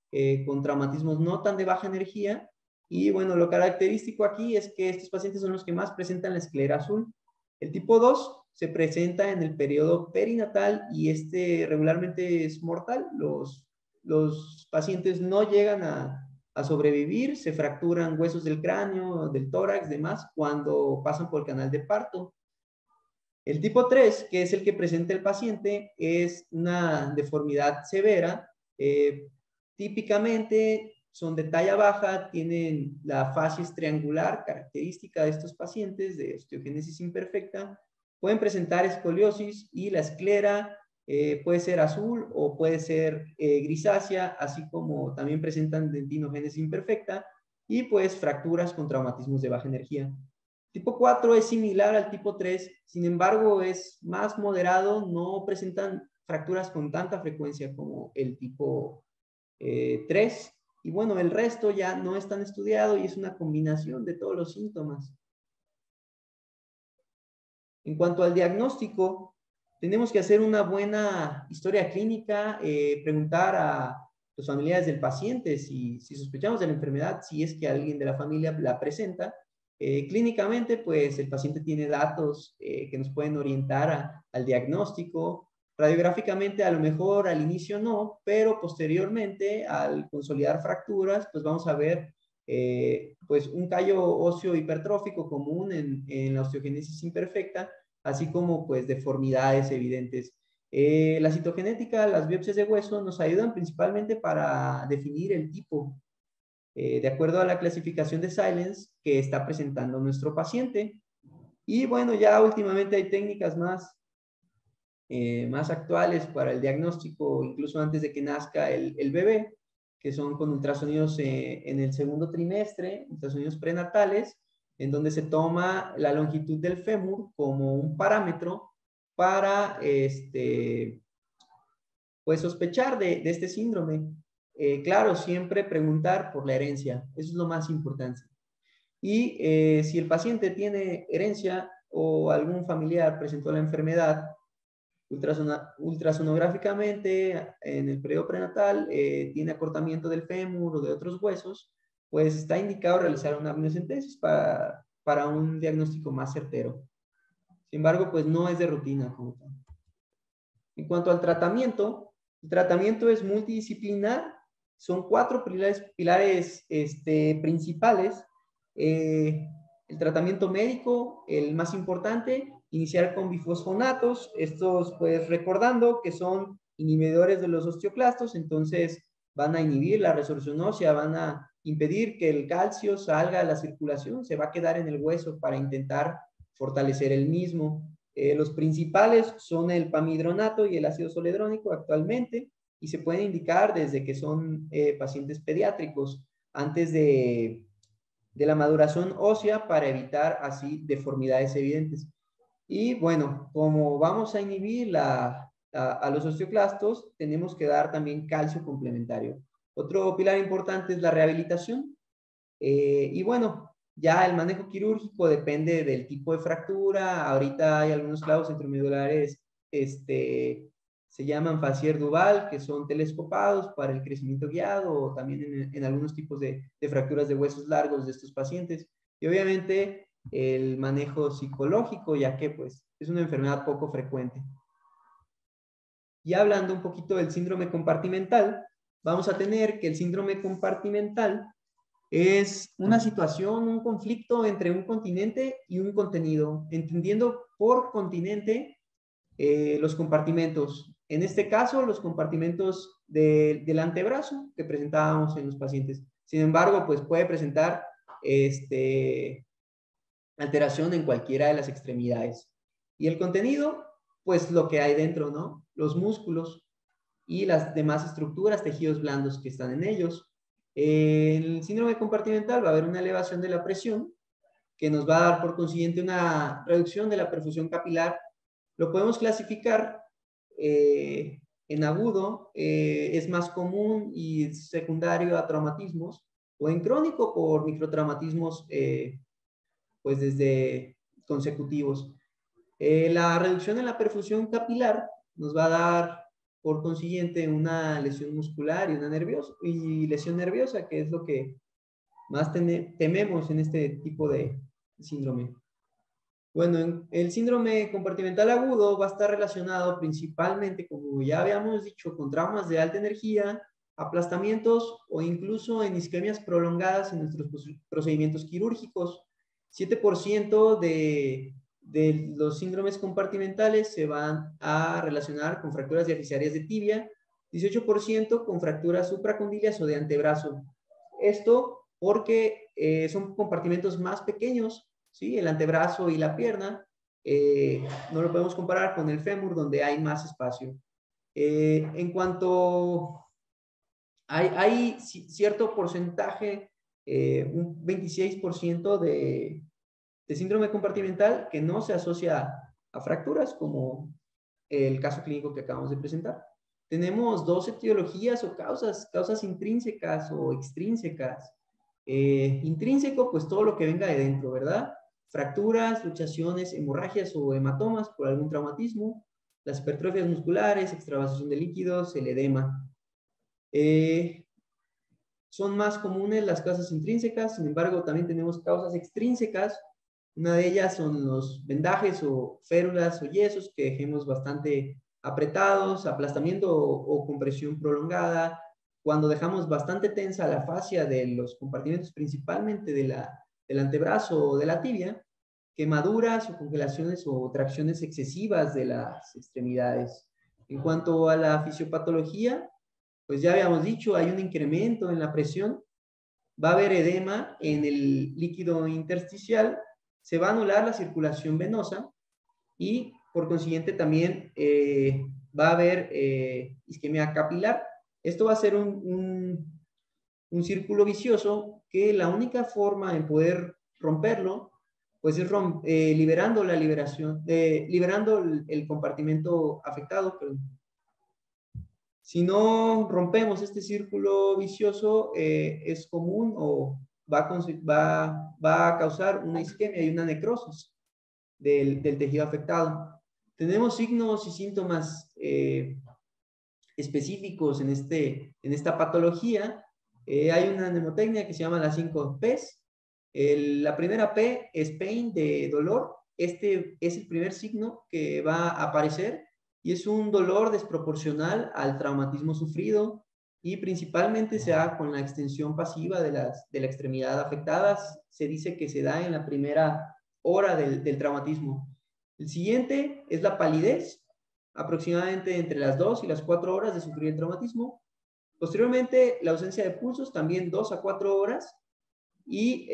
S3: con traumatismos no tan de baja energía. Y bueno, lo característico aquí es que estos pacientes son los que más presentan la esclera azul. El tipo 2 se presenta en el periodo perinatal y este regularmente es mortal. Los pacientes no llegan a sobrevivir, se fracturan huesos del cráneo, del tórax, demás, cuando pasan por el canal de parto. El tipo 3, que es el que presenta el paciente, es una deformidad severa. Típicamente son de talla baja, tienen la facies triangular, característica de estos pacientes de osteogénesis imperfecta. Pueden presentar escoliosis y la esclera puede ser azul o puede ser grisácea, así como también presentan dentinogénesis imperfecta y pues fracturas con traumatismos de baja energía. Tipo 4 es similar al tipo 3, sin embargo es más moderado, no presentan fracturas con tanta frecuencia como el tipo 3. Y bueno, el resto ya no es tan estudiado y es una combinación de todos los síntomas. En cuanto al diagnóstico, tenemos que hacer una buena historia clínica, preguntar a los familiares del paciente si sospechamos de la enfermedad, si es que alguien de la familia la presenta. Clínicamente, pues el paciente tiene datos que nos pueden orientar al diagnóstico. Radiográficamente, a lo mejor al inicio no, pero posteriormente, al consolidar fracturas, pues vamos a ver pues un callo óseo hipertrófico común en la osteogénesis imperfecta, así como pues deformidades evidentes. La citogenética, las biopsias de hueso nos ayudan principalmente para definir el tipo de acuerdo a la clasificación de Silence que está presentando nuestro paciente. Y bueno, ya últimamente hay técnicas más actuales para el diagnóstico, incluso antes de que nazca el bebé, que son con ultrasonidos en el segundo trimestre, ultrasonidos prenatales, en donde se toma la longitud del fémur como un parámetro para pues sospechar de este síndrome. Claro, siempre preguntar por la herencia, eso es lo más importante. Y si el paciente tiene herencia o algún familiar presentó la enfermedad, ultrasonográficamente en el periodo prenatal tiene acortamiento del fémur o de otros huesos, pues está indicado realizar una amniocentesis para un diagnóstico más certero. Sin embargo, pues no es de rutina como tal. En cuanto al tratamiento, el tratamiento es multidisciplinar, son 4 pilares principales. El tratamiento médico, el más importante, iniciar con bifosfonatos, estos pues recordando que son inhibidores de los osteoclastos, entonces van a inhibir la resorción ósea, van a impedir que el calcio salga a la circulación, se va a quedar en el hueso para intentar fortalecer el mismo. Los principales son el pamidronato y el ácido zoledrónico actualmente, y se pueden indicar desde que son pacientes pediátricos, antes de la maduración ósea, para evitar así deformidades evidentes. Y bueno, como vamos a inhibir a los osteoclastos, tenemos que dar también calcio complementario. Otro pilar importante es la rehabilitación. Y bueno, ya el manejo quirúrgico depende del tipo de fractura. Ahorita hay algunos clavos centromedulares, se llaman Fassier-Duval, que son telescopados para el crecimiento guiado, o también en algunos tipos de fracturas de huesos largos de estos pacientes. Y obviamente el manejo psicológico, ya que pues es una enfermedad poco frecuente. Y hablando un poquito del síndrome compartimental, vamos a tener que el síndrome compartimental es una situación, un conflicto entre un continente y un contenido, entendiendo por continente los compartimentos. En este caso, los compartimentos del antebrazo que presentábamos en los pacientes. Sin embargo, pues puede presentar alteración en cualquiera de las extremidades. Y el contenido, pues lo que hay dentro, ¿no? Los músculos y las demás estructuras, tejidos blandos que están en ellos. En el síndrome compartimental va a haber una elevación de la presión que nos va a dar por consiguiente una reducción de la perfusión capilar. Lo podemos clasificar en agudo, es más común y secundario a traumatismos, o en crónico por microtraumatismos pues desde consecutivos. La reducción en la perfusión capilar nos va a dar por consiguiente una lesión muscular y lesión nerviosa, que es lo que más tememos en este tipo de síndrome. Bueno, el síndrome compartimental agudo va a estar relacionado principalmente, como ya habíamos dicho, con traumas de alta energía, aplastamientos o incluso en isquemias prolongadas en nuestros procedimientos quirúrgicos. 7% de los síndromes compartimentales se van a relacionar con fracturas diafisarias de tibia, 18% con fracturas supracondilias o de antebrazo. Esto porque son compartimentos más pequeños, ¿sí? El antebrazo y la pierna, no lo podemos comparar con el fémur, donde hay más espacio. En cuanto hay cierto porcentaje, un 26% de síndrome compartimental que no se asocia a fracturas, como el caso clínico que acabamos de presentar. Tenemos dos etiologías o causas intrínsecas o extrínsecas. Intrínseco, pues todo lo que venga de dentro, ¿verdad? Fracturas, luxaciones, hemorragias o hematomas por algún traumatismo, las hipertrofias musculares, extravasación de líquidos, el edema. Son más comunes las causas intrínsecas, sin embargo, también tenemos causas extrínsecas. Una de ellas son los vendajes o férulas o yesos que dejemos bastante apretados, aplastamiento o compresión prolongada, cuando dejamos bastante tensa la fascia de los compartimentos, principalmente del antebrazo o de la tibia, quemaduras o congelaciones o tracciones excesivas de las extremidades. En cuanto a la fisiopatología, pues ya habíamos dicho, hay un incremento en la presión, va a haber edema en el líquido intersticial, se va a anular la circulación venosa y por consiguiente también va a haber isquemia capilar. Esto va a ser un círculo vicioso que la única forma en poder romperlo pues es liberando el compartimento afectado. Perdón. Si no rompemos este círculo vicioso, es común o va a causar una isquemia y una necrosis del tejido afectado. Tenemos signos y síntomas específicos en esta patología. Hay una mnemotecnia que se llama las 5 P's. La primera P es pain, de dolor. Este es el primer signo que va a aparecer y es un dolor desproporcional al traumatismo sufrido y principalmente se da con la extensión pasiva de la extremidad afectada. Se dice que se da en la primera hora del traumatismo. El siguiente es la palidez, aproximadamente entre las 2 y las 4 horas de sufrir el traumatismo. Posteriormente, la ausencia de pulsos, también 2 a 4 horas. Y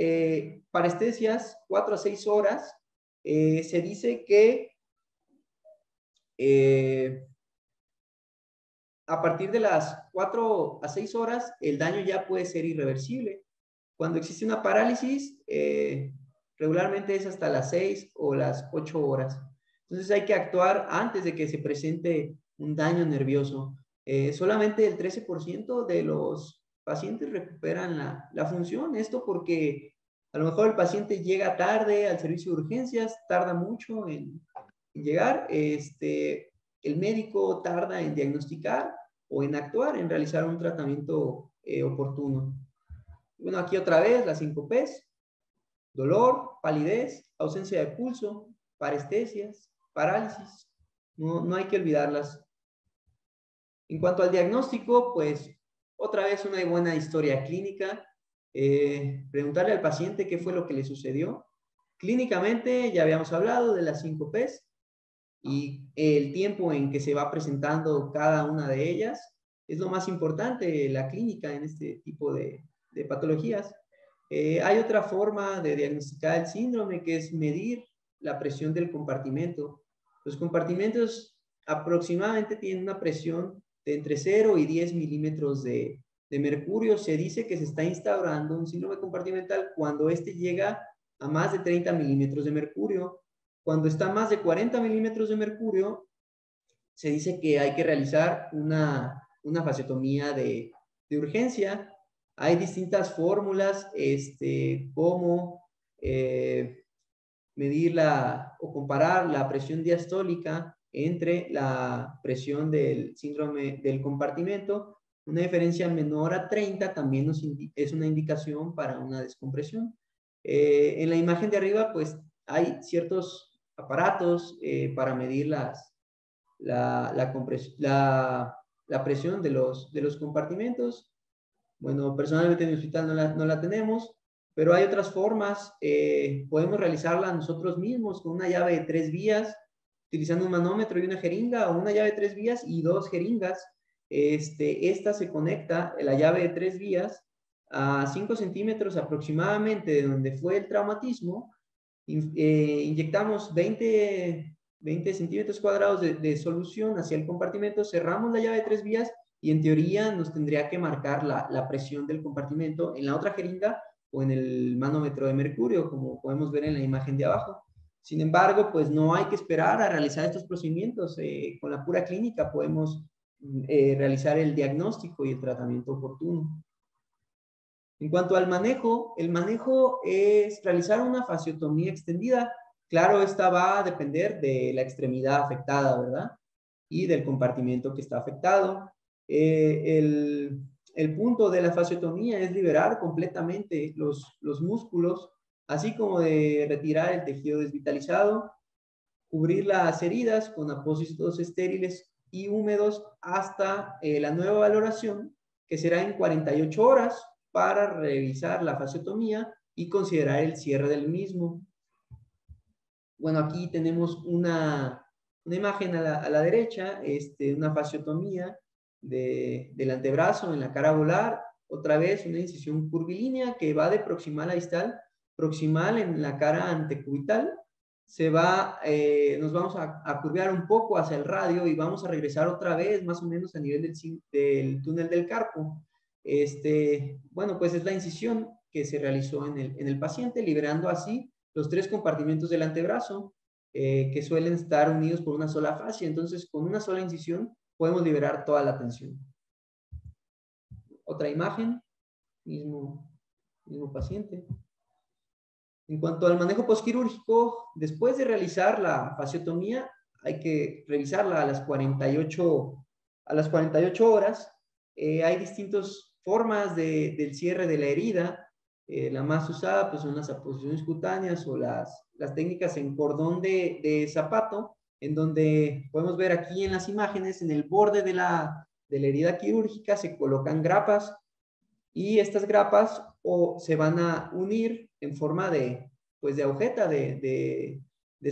S3: parestesias, 4 a 6 horas, se dice que a partir de las 4 a 6 horas, el daño ya puede ser irreversible. Cuando existe una parálisis, regularmente es hasta las 6 o las 8 horas. Entonces hay que actuar antes de que se presente un daño nervioso. Solamente el 13% de los pacientes recuperan la función. Esto porque a lo mejor el paciente llega tarde al servicio de urgencias, tarda mucho en llegar. El médico tarda en diagnosticar o en actuar, en realizar un tratamiento oportuno. Bueno, aquí otra vez las síncopes: dolor, palidez, ausencia de pulso, parestesias, parálisis. No hay que olvidarlas. En cuanto al diagnóstico, pues otra vez una buena historia clínica. Preguntarle al paciente qué fue lo que le sucedió. Clínicamente ya habíamos hablado de las síncopes y el tiempo en que se va presentando cada una de ellas. Es lo más importante, la clínica en este tipo de patologías. Hay otra forma de diagnosticar el síndrome, que es medir la presión del compartimento. Los compartimentos aproximadamente tienen una presión de entre 0 y 10 milímetros de mercurio. Se dice que se está instaurando un síndrome compartimental cuando este llega a más de 30 milímetros de mercurio. Cuando está a más de 40 milímetros de mercurio, se dice que hay que realizar una fasciotomía de urgencia. Hay distintas fórmulas, como medir o comparar la presión diastólica entre la presión del síndrome del compartimento. Una diferencia menor a 30 también es una indicación para una descompresión. En la imagen de arriba, pues, hay ciertos aparatos para medir la presión de los compartimentos. Bueno, personalmente en el hospital no la tenemos, pero hay otras formas. Podemos realizarla nosotros mismos con una llave de 3 vías, utilizando un manómetro y una jeringa, o una llave de 3 vías y 2 jeringas. Esta se conecta, la llave de 3 vías, a 5 centímetros aproximadamente de donde fue el traumatismo. Inyectamos 20 centímetros cuadrados de solución hacia el compartimento, cerramos la llave de 3 vías y en teoría nos tendría que marcar la presión del compartimento en la otra jeringa o en el manómetro de mercurio, como podemos ver en la imagen de abajo. Sin embargo, pues no hay que esperar a realizar estos procedimientos. Con la pura clínica podemos realizar el diagnóstico y el tratamiento oportuno. En cuanto al manejo, el manejo es realizar una fasciotomía extendida. Claro, esta va a depender de la extremidad afectada, ¿verdad? Y del compartimento que está afectado. El punto de la fasciotomía es liberar completamente los músculos, así como de retirar el tejido desvitalizado, cubrir las heridas con apósitos estériles y húmedos hasta la nueva valoración, que será en 48 horas, para revisar la fasciotomía y considerar el cierre del mismo. Bueno, aquí tenemos una imagen a la derecha, una fasciotomía del antebrazo en la cara volar. Otra vez una incisión curvilínea que va de proximal a distal. Proximal en la cara antecubital. Nos vamos a curvear un poco hacia el radio y vamos a regresar otra vez más o menos a nivel del túnel del carpo. Bueno, pues es la incisión que se realizó en el paciente, liberando así los 3 compartimentos del antebrazo, que suelen estar unidos por una sola fascia. Entonces, con una sola incisión podemos liberar toda la tensión. Otra imagen, mismo paciente. En cuanto al manejo postquirúrgico, después de realizar la fasciotomía, hay que revisarla a las 48 horas. Hay distintas formas del cierre de la herida. La más usada pues son las aposiciones cutáneas o las técnicas en cordón de zapato, en donde podemos ver aquí en las imágenes, en el borde de la herida quirúrgica se colocan grapas, y estas grapas se van a unir en forma de agujeta de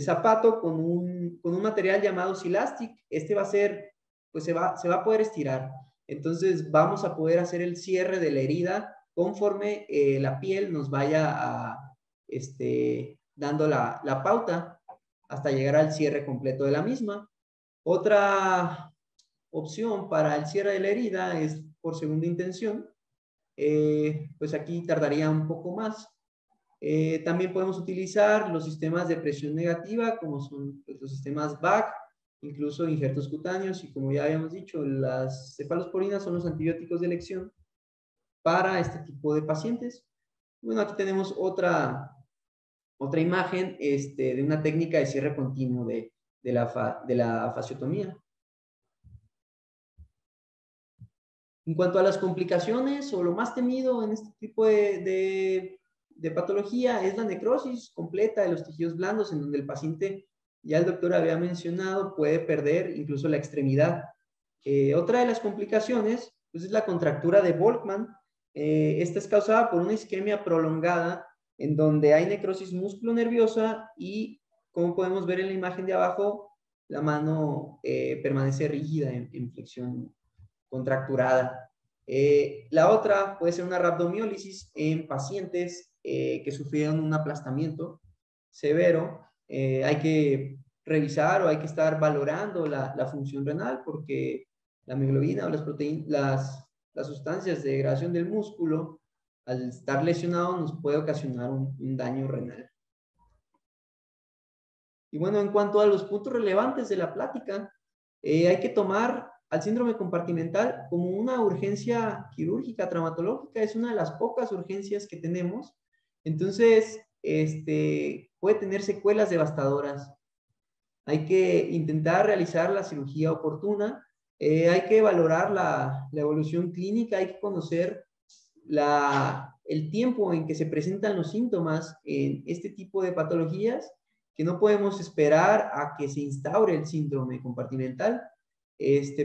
S3: zapato con un material llamado Silastic. Va a ser, pues se va a poder estirar. Entonces vamos a poder hacer el cierre de la herida conforme la piel nos vaya dando la pauta. hasta llegar al cierre completo de la misma. Otra opción para el cierre de la herida es por segunda intención. Pues aquí tardaría un poco más. También podemos utilizar los sistemas de presión negativa, como son pues, los sistemas BAC, incluso injertos cutáneos, y como ya habíamos dicho, las cefalosporinas son los antibióticos de elección para este tipo de pacientes. Bueno, aquí tenemos otra imagen de una técnica de cierre continuo de la fasciotomía. En cuanto a las complicaciones o lo más temido en este tipo de patología es la necrosis completa de los tejidos blandos, en donde el paciente, ya el doctor había mencionado, puede perder incluso la extremidad. Otra de las complicaciones pues, es la contractura de Volkmann. Esta es causada por una isquemia prolongada en donde hay necrosis músculo-nerviosa y, como podemos ver en la imagen de abajo, la mano permanece rígida en flexión contracturada. La otra puede ser una rhabdomiólisis en pacientes que sufrieron un aplastamiento severo. Hay que revisar o hay que estar valorando la función renal porque la hemoglobina o las sustancias de degradación del músculo, al estar lesionado, nos puede ocasionar un daño renal. Y bueno, en cuanto a los puntos relevantes de la plática, hay que tomar al síndrome compartimental como una urgencia quirúrgica, traumatológica. Es una de las pocas urgencias que tenemos. Entonces, puede tener secuelas devastadoras. Hay que intentar realizar la cirugía oportuna. Hay que valorar la evolución clínica. Hay que conocer el tiempo en que se presentan los síntomas en este tipo de patologías, que no podemos esperar a que se instaure el síndrome compartimental,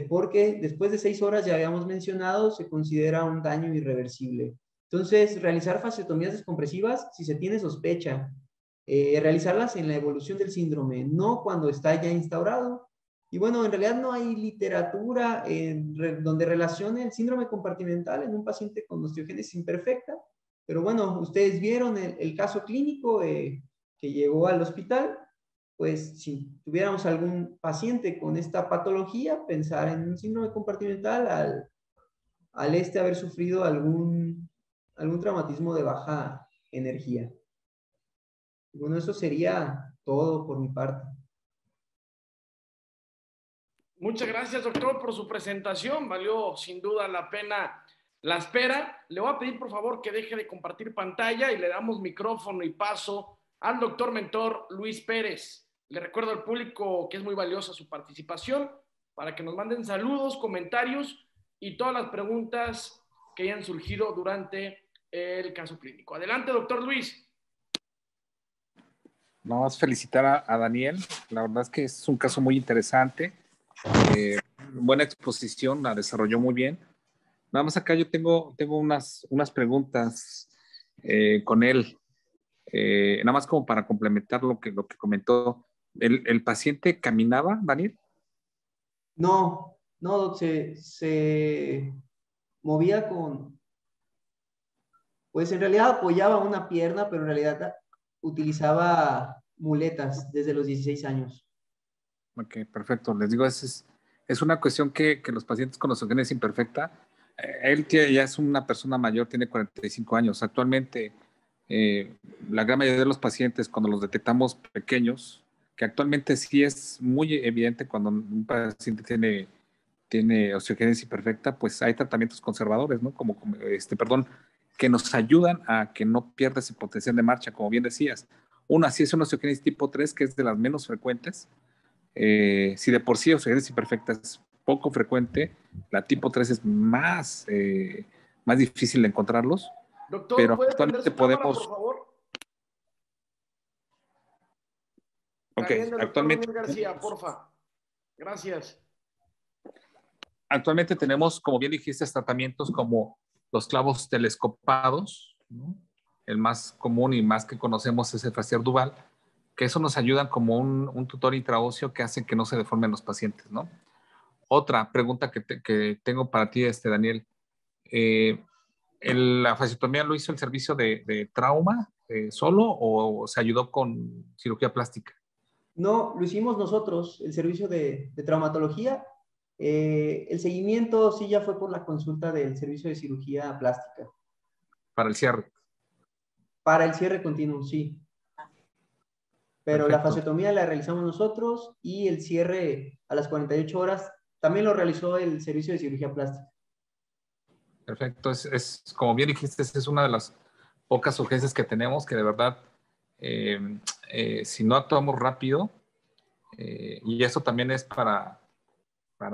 S3: porque después de 6 horas, ya habíamos mencionado, se considera un daño irreversible. Entonces, realizar fasciotomías descompresivas si se tiene sospecha, realizarlas en la evolución del síndrome, no cuando está ya instaurado. Y bueno, en realidad no hay literatura donde relacione el síndrome compartimental en un paciente con osteogénesis imperfecta, pero bueno, ustedes vieron el caso clínico que llegó al hospital. Pues si tuviéramos algún paciente con esta patología, pensar en un síndrome compartimental al haber sufrido algún traumatismo de baja energía. Y bueno, eso sería todo por mi parte.
S1: Muchas gracias, doctor, por su presentación. Valió sin duda la pena la espera. Le voy a pedir, por favor, que deje de compartir pantalla y le damos micrófono y paso al doctor mentor Luis Pérez. Le recuerdo al público que es muy valiosa su participación para que nos manden saludos, comentarios y todas las preguntas que hayan surgido durante el caso clínico. Adelante, doctor Luis.
S2: Vamos a felicitar a Daniel. La verdad es que es un caso muy interesante. Buena exposición, la desarrolló muy bien. Nada más acá yo tengo unas preguntas con él. Nada más como para complementar lo que comentó. ¿El paciente caminaba, Daniel?
S3: No, se movía pues en realidad apoyaba una pierna, pero en realidad utilizaba muletas desde los 16 años.
S2: Ok, perfecto. Les digo, es una cuestión que los pacientes con osteogénesis imperfecta, él ya es una persona mayor, tiene 45 años. Actualmente, la gran mayoría de los pacientes, cuando los detectamos pequeños, que actualmente sí es muy evidente cuando un paciente tiene osteogénesis imperfecta, pues hay tratamientos conservadores, ¿no? Que nos ayudan a que no pierda ese potencial de marcha, como bien decías. Una, sí es una osteogénesis tipo 3, que es de las menos frecuentes. Si de por sí osteogénesis imperfecta es poco frecuente, la tipo 3 es más difícil de encontrarlos,
S1: Doctor,
S2: pero
S1: ¿puede prender
S2: actualmente
S1: su cámara, por
S2: podemos,
S1: favor?
S2: ok,
S1: También del doctor Daniel García, porfa. Gracias.
S2: actualmente tenemos, como bien dijiste, tratamientos como los clavos telescopados, ¿no? El más común y más que conocemos es el Fastier Duval, que eso nos ayudan como un tutor intraóseo que hace que no se deformen los pacientes, ¿no? Otra pregunta que tengo para ti, Daniel. ¿La fasciotomía lo hizo el servicio de trauma solo o se ayudó con cirugía plástica?
S3: No, lo hicimos nosotros, el servicio de traumatología. El seguimiento sí ya fue por la consulta del servicio de cirugía plástica.
S2: Para el cierre.
S3: Para el cierre continuo, sí. Pero la
S2: Perfecto.
S3: fasciotomía la realizamos nosotros y el cierre a las 48 horas también lo realizó el servicio de cirugía plástica.
S2: Perfecto. Como bien dijiste, es una de las pocas urgencias que tenemos que de verdad, si no actuamos rápido, y eso también es para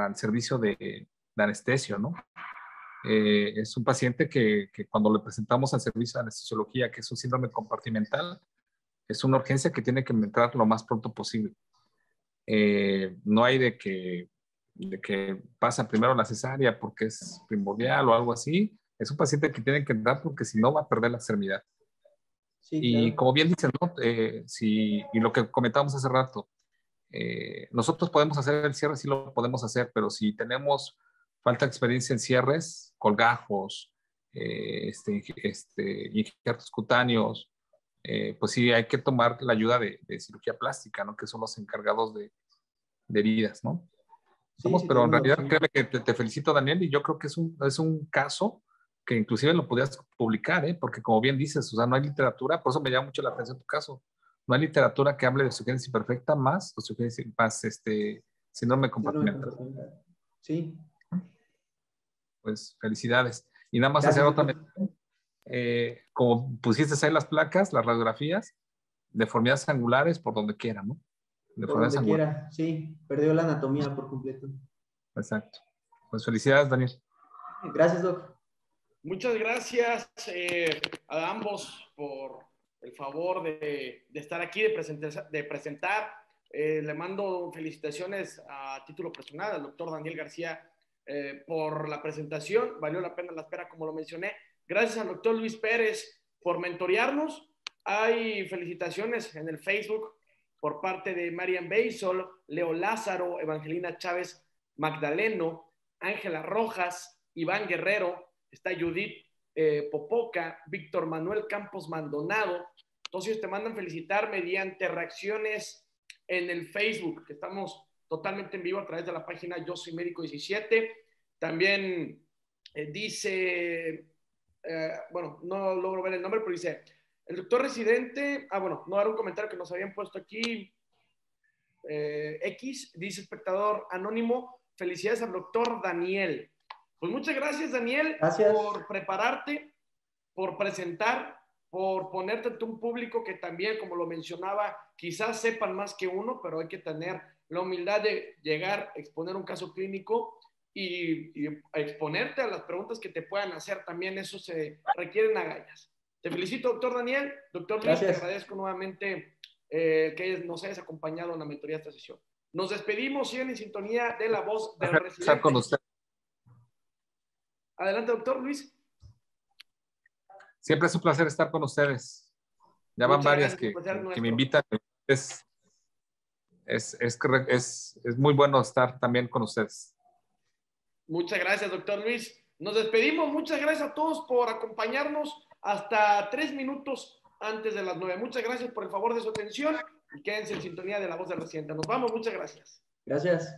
S2: el servicio de anestesio, ¿no? Es un paciente que cuando le presentamos al servicio de anestesiología, que es un síndrome compartimental, es una urgencia que tiene que entrar lo más pronto posible. No hay de que pasa primero la cesárea porque es primordial o algo así. Es un paciente que tiene que entrar porque si no va a perder la extremidad.
S3: Sí,
S2: Y
S3: claro.
S2: como bien dicen, ¿no? Y lo que comentábamos hace rato, nosotros podemos hacer el cierre, sí lo podemos hacer, pero si tenemos falta de experiencia en cierres, colgajos, injertos cutáneos, pues sí hay que tomar la ayuda de cirugía plástica, ¿no? Que son los encargados de heridas, ¿no?
S3: Sí,
S2: Vamos,
S3: sí
S2: pero en
S3: tenemos la
S2: realidad
S3: opción.
S2: créeme que te felicito, Daniel, y yo creo que es un caso que inclusive lo podías publicar, ¿eh? Porque como bien dices, o sea, no hay literatura, por eso me llama mucho la atención tu caso. No hay literatura que hable de osteogénesis imperfecta más osteogénesis más síndrome
S3: Síndrome
S2: compartimental.
S3: compartimental. Sí.
S2: Pues felicidades. Y nada más hacer
S3: Gracias,
S2: otra
S3: doctor.
S2: mención, como pusiste ahí las placas, las radiografías, deformidades angulares por donde quiera, ¿no?
S3: Por
S2: Deformidades
S3: donde
S2: angulares.
S3: quiera. Sí, perdió la anatomía por completo.
S2: Exacto. Pues felicidades, Daniel.
S3: Gracias, doc.
S1: Muchas gracias a ambos por el favor de estar aquí, de presentar. Le mando felicitaciones a título personal al doctor Daniel García por la presentación. Valió la pena la espera, como lo mencioné. Gracias al doctor Luis Pérez por mentorearnos. Hay felicitaciones en el Facebook por parte de Marian Beisol, Leo Lázaro, Evangelina Chávez Magdaleno, Ángela Rojas, Iván Guerrero, está Judith Popoca, Víctor Manuel Campos Maldonado. Entonces te mandan felicitar mediante reacciones en el Facebook, que estamos totalmente en vivo a través de la página Yo Soy Médico 17. También dice, bueno, no logro ver el nombre, pero dice, el doctor residente, bueno, no era un comentario que nos habían puesto aquí, X, dice espectador anónimo, felicidades al doctor Daniel. Pues muchas gracias, Daniel,
S3: Gracias.
S1: por prepararte, por presentar, por ponerte ante un público que también, como lo mencionaba, quizás sepan más que uno, pero hay que tener la humildad de llegar a exponer un caso clínico y exponerte a las preguntas que te puedan hacer. También eso se requieren agallas. Te felicito, doctor Daniel. Doctor Luis, te
S3: Gracias.
S1: agradezco nuevamente que nos hayas acompañado en la mentoría de esta sesión. Nos despedimos, siguen en sintonía de la voz del
S2: Estar con
S1: residente.
S2: usted.
S1: Adelante, doctor Luis.
S2: Siempre es un placer estar con ustedes. Ya van
S1: Muchas
S2: varias
S1: gracias, un placer
S2: que me
S1: nuestro.
S2: invitan. Es muy bueno estar también con ustedes.
S1: Muchas gracias, doctor Luis. Nos despedimos. Muchas gracias a todos por acompañarnos hasta 3 minutos antes de las 9. Muchas gracias por el favor de su atención y quédense en sintonía de la voz del residente. Nos vamos. Muchas gracias.
S3: Gracias.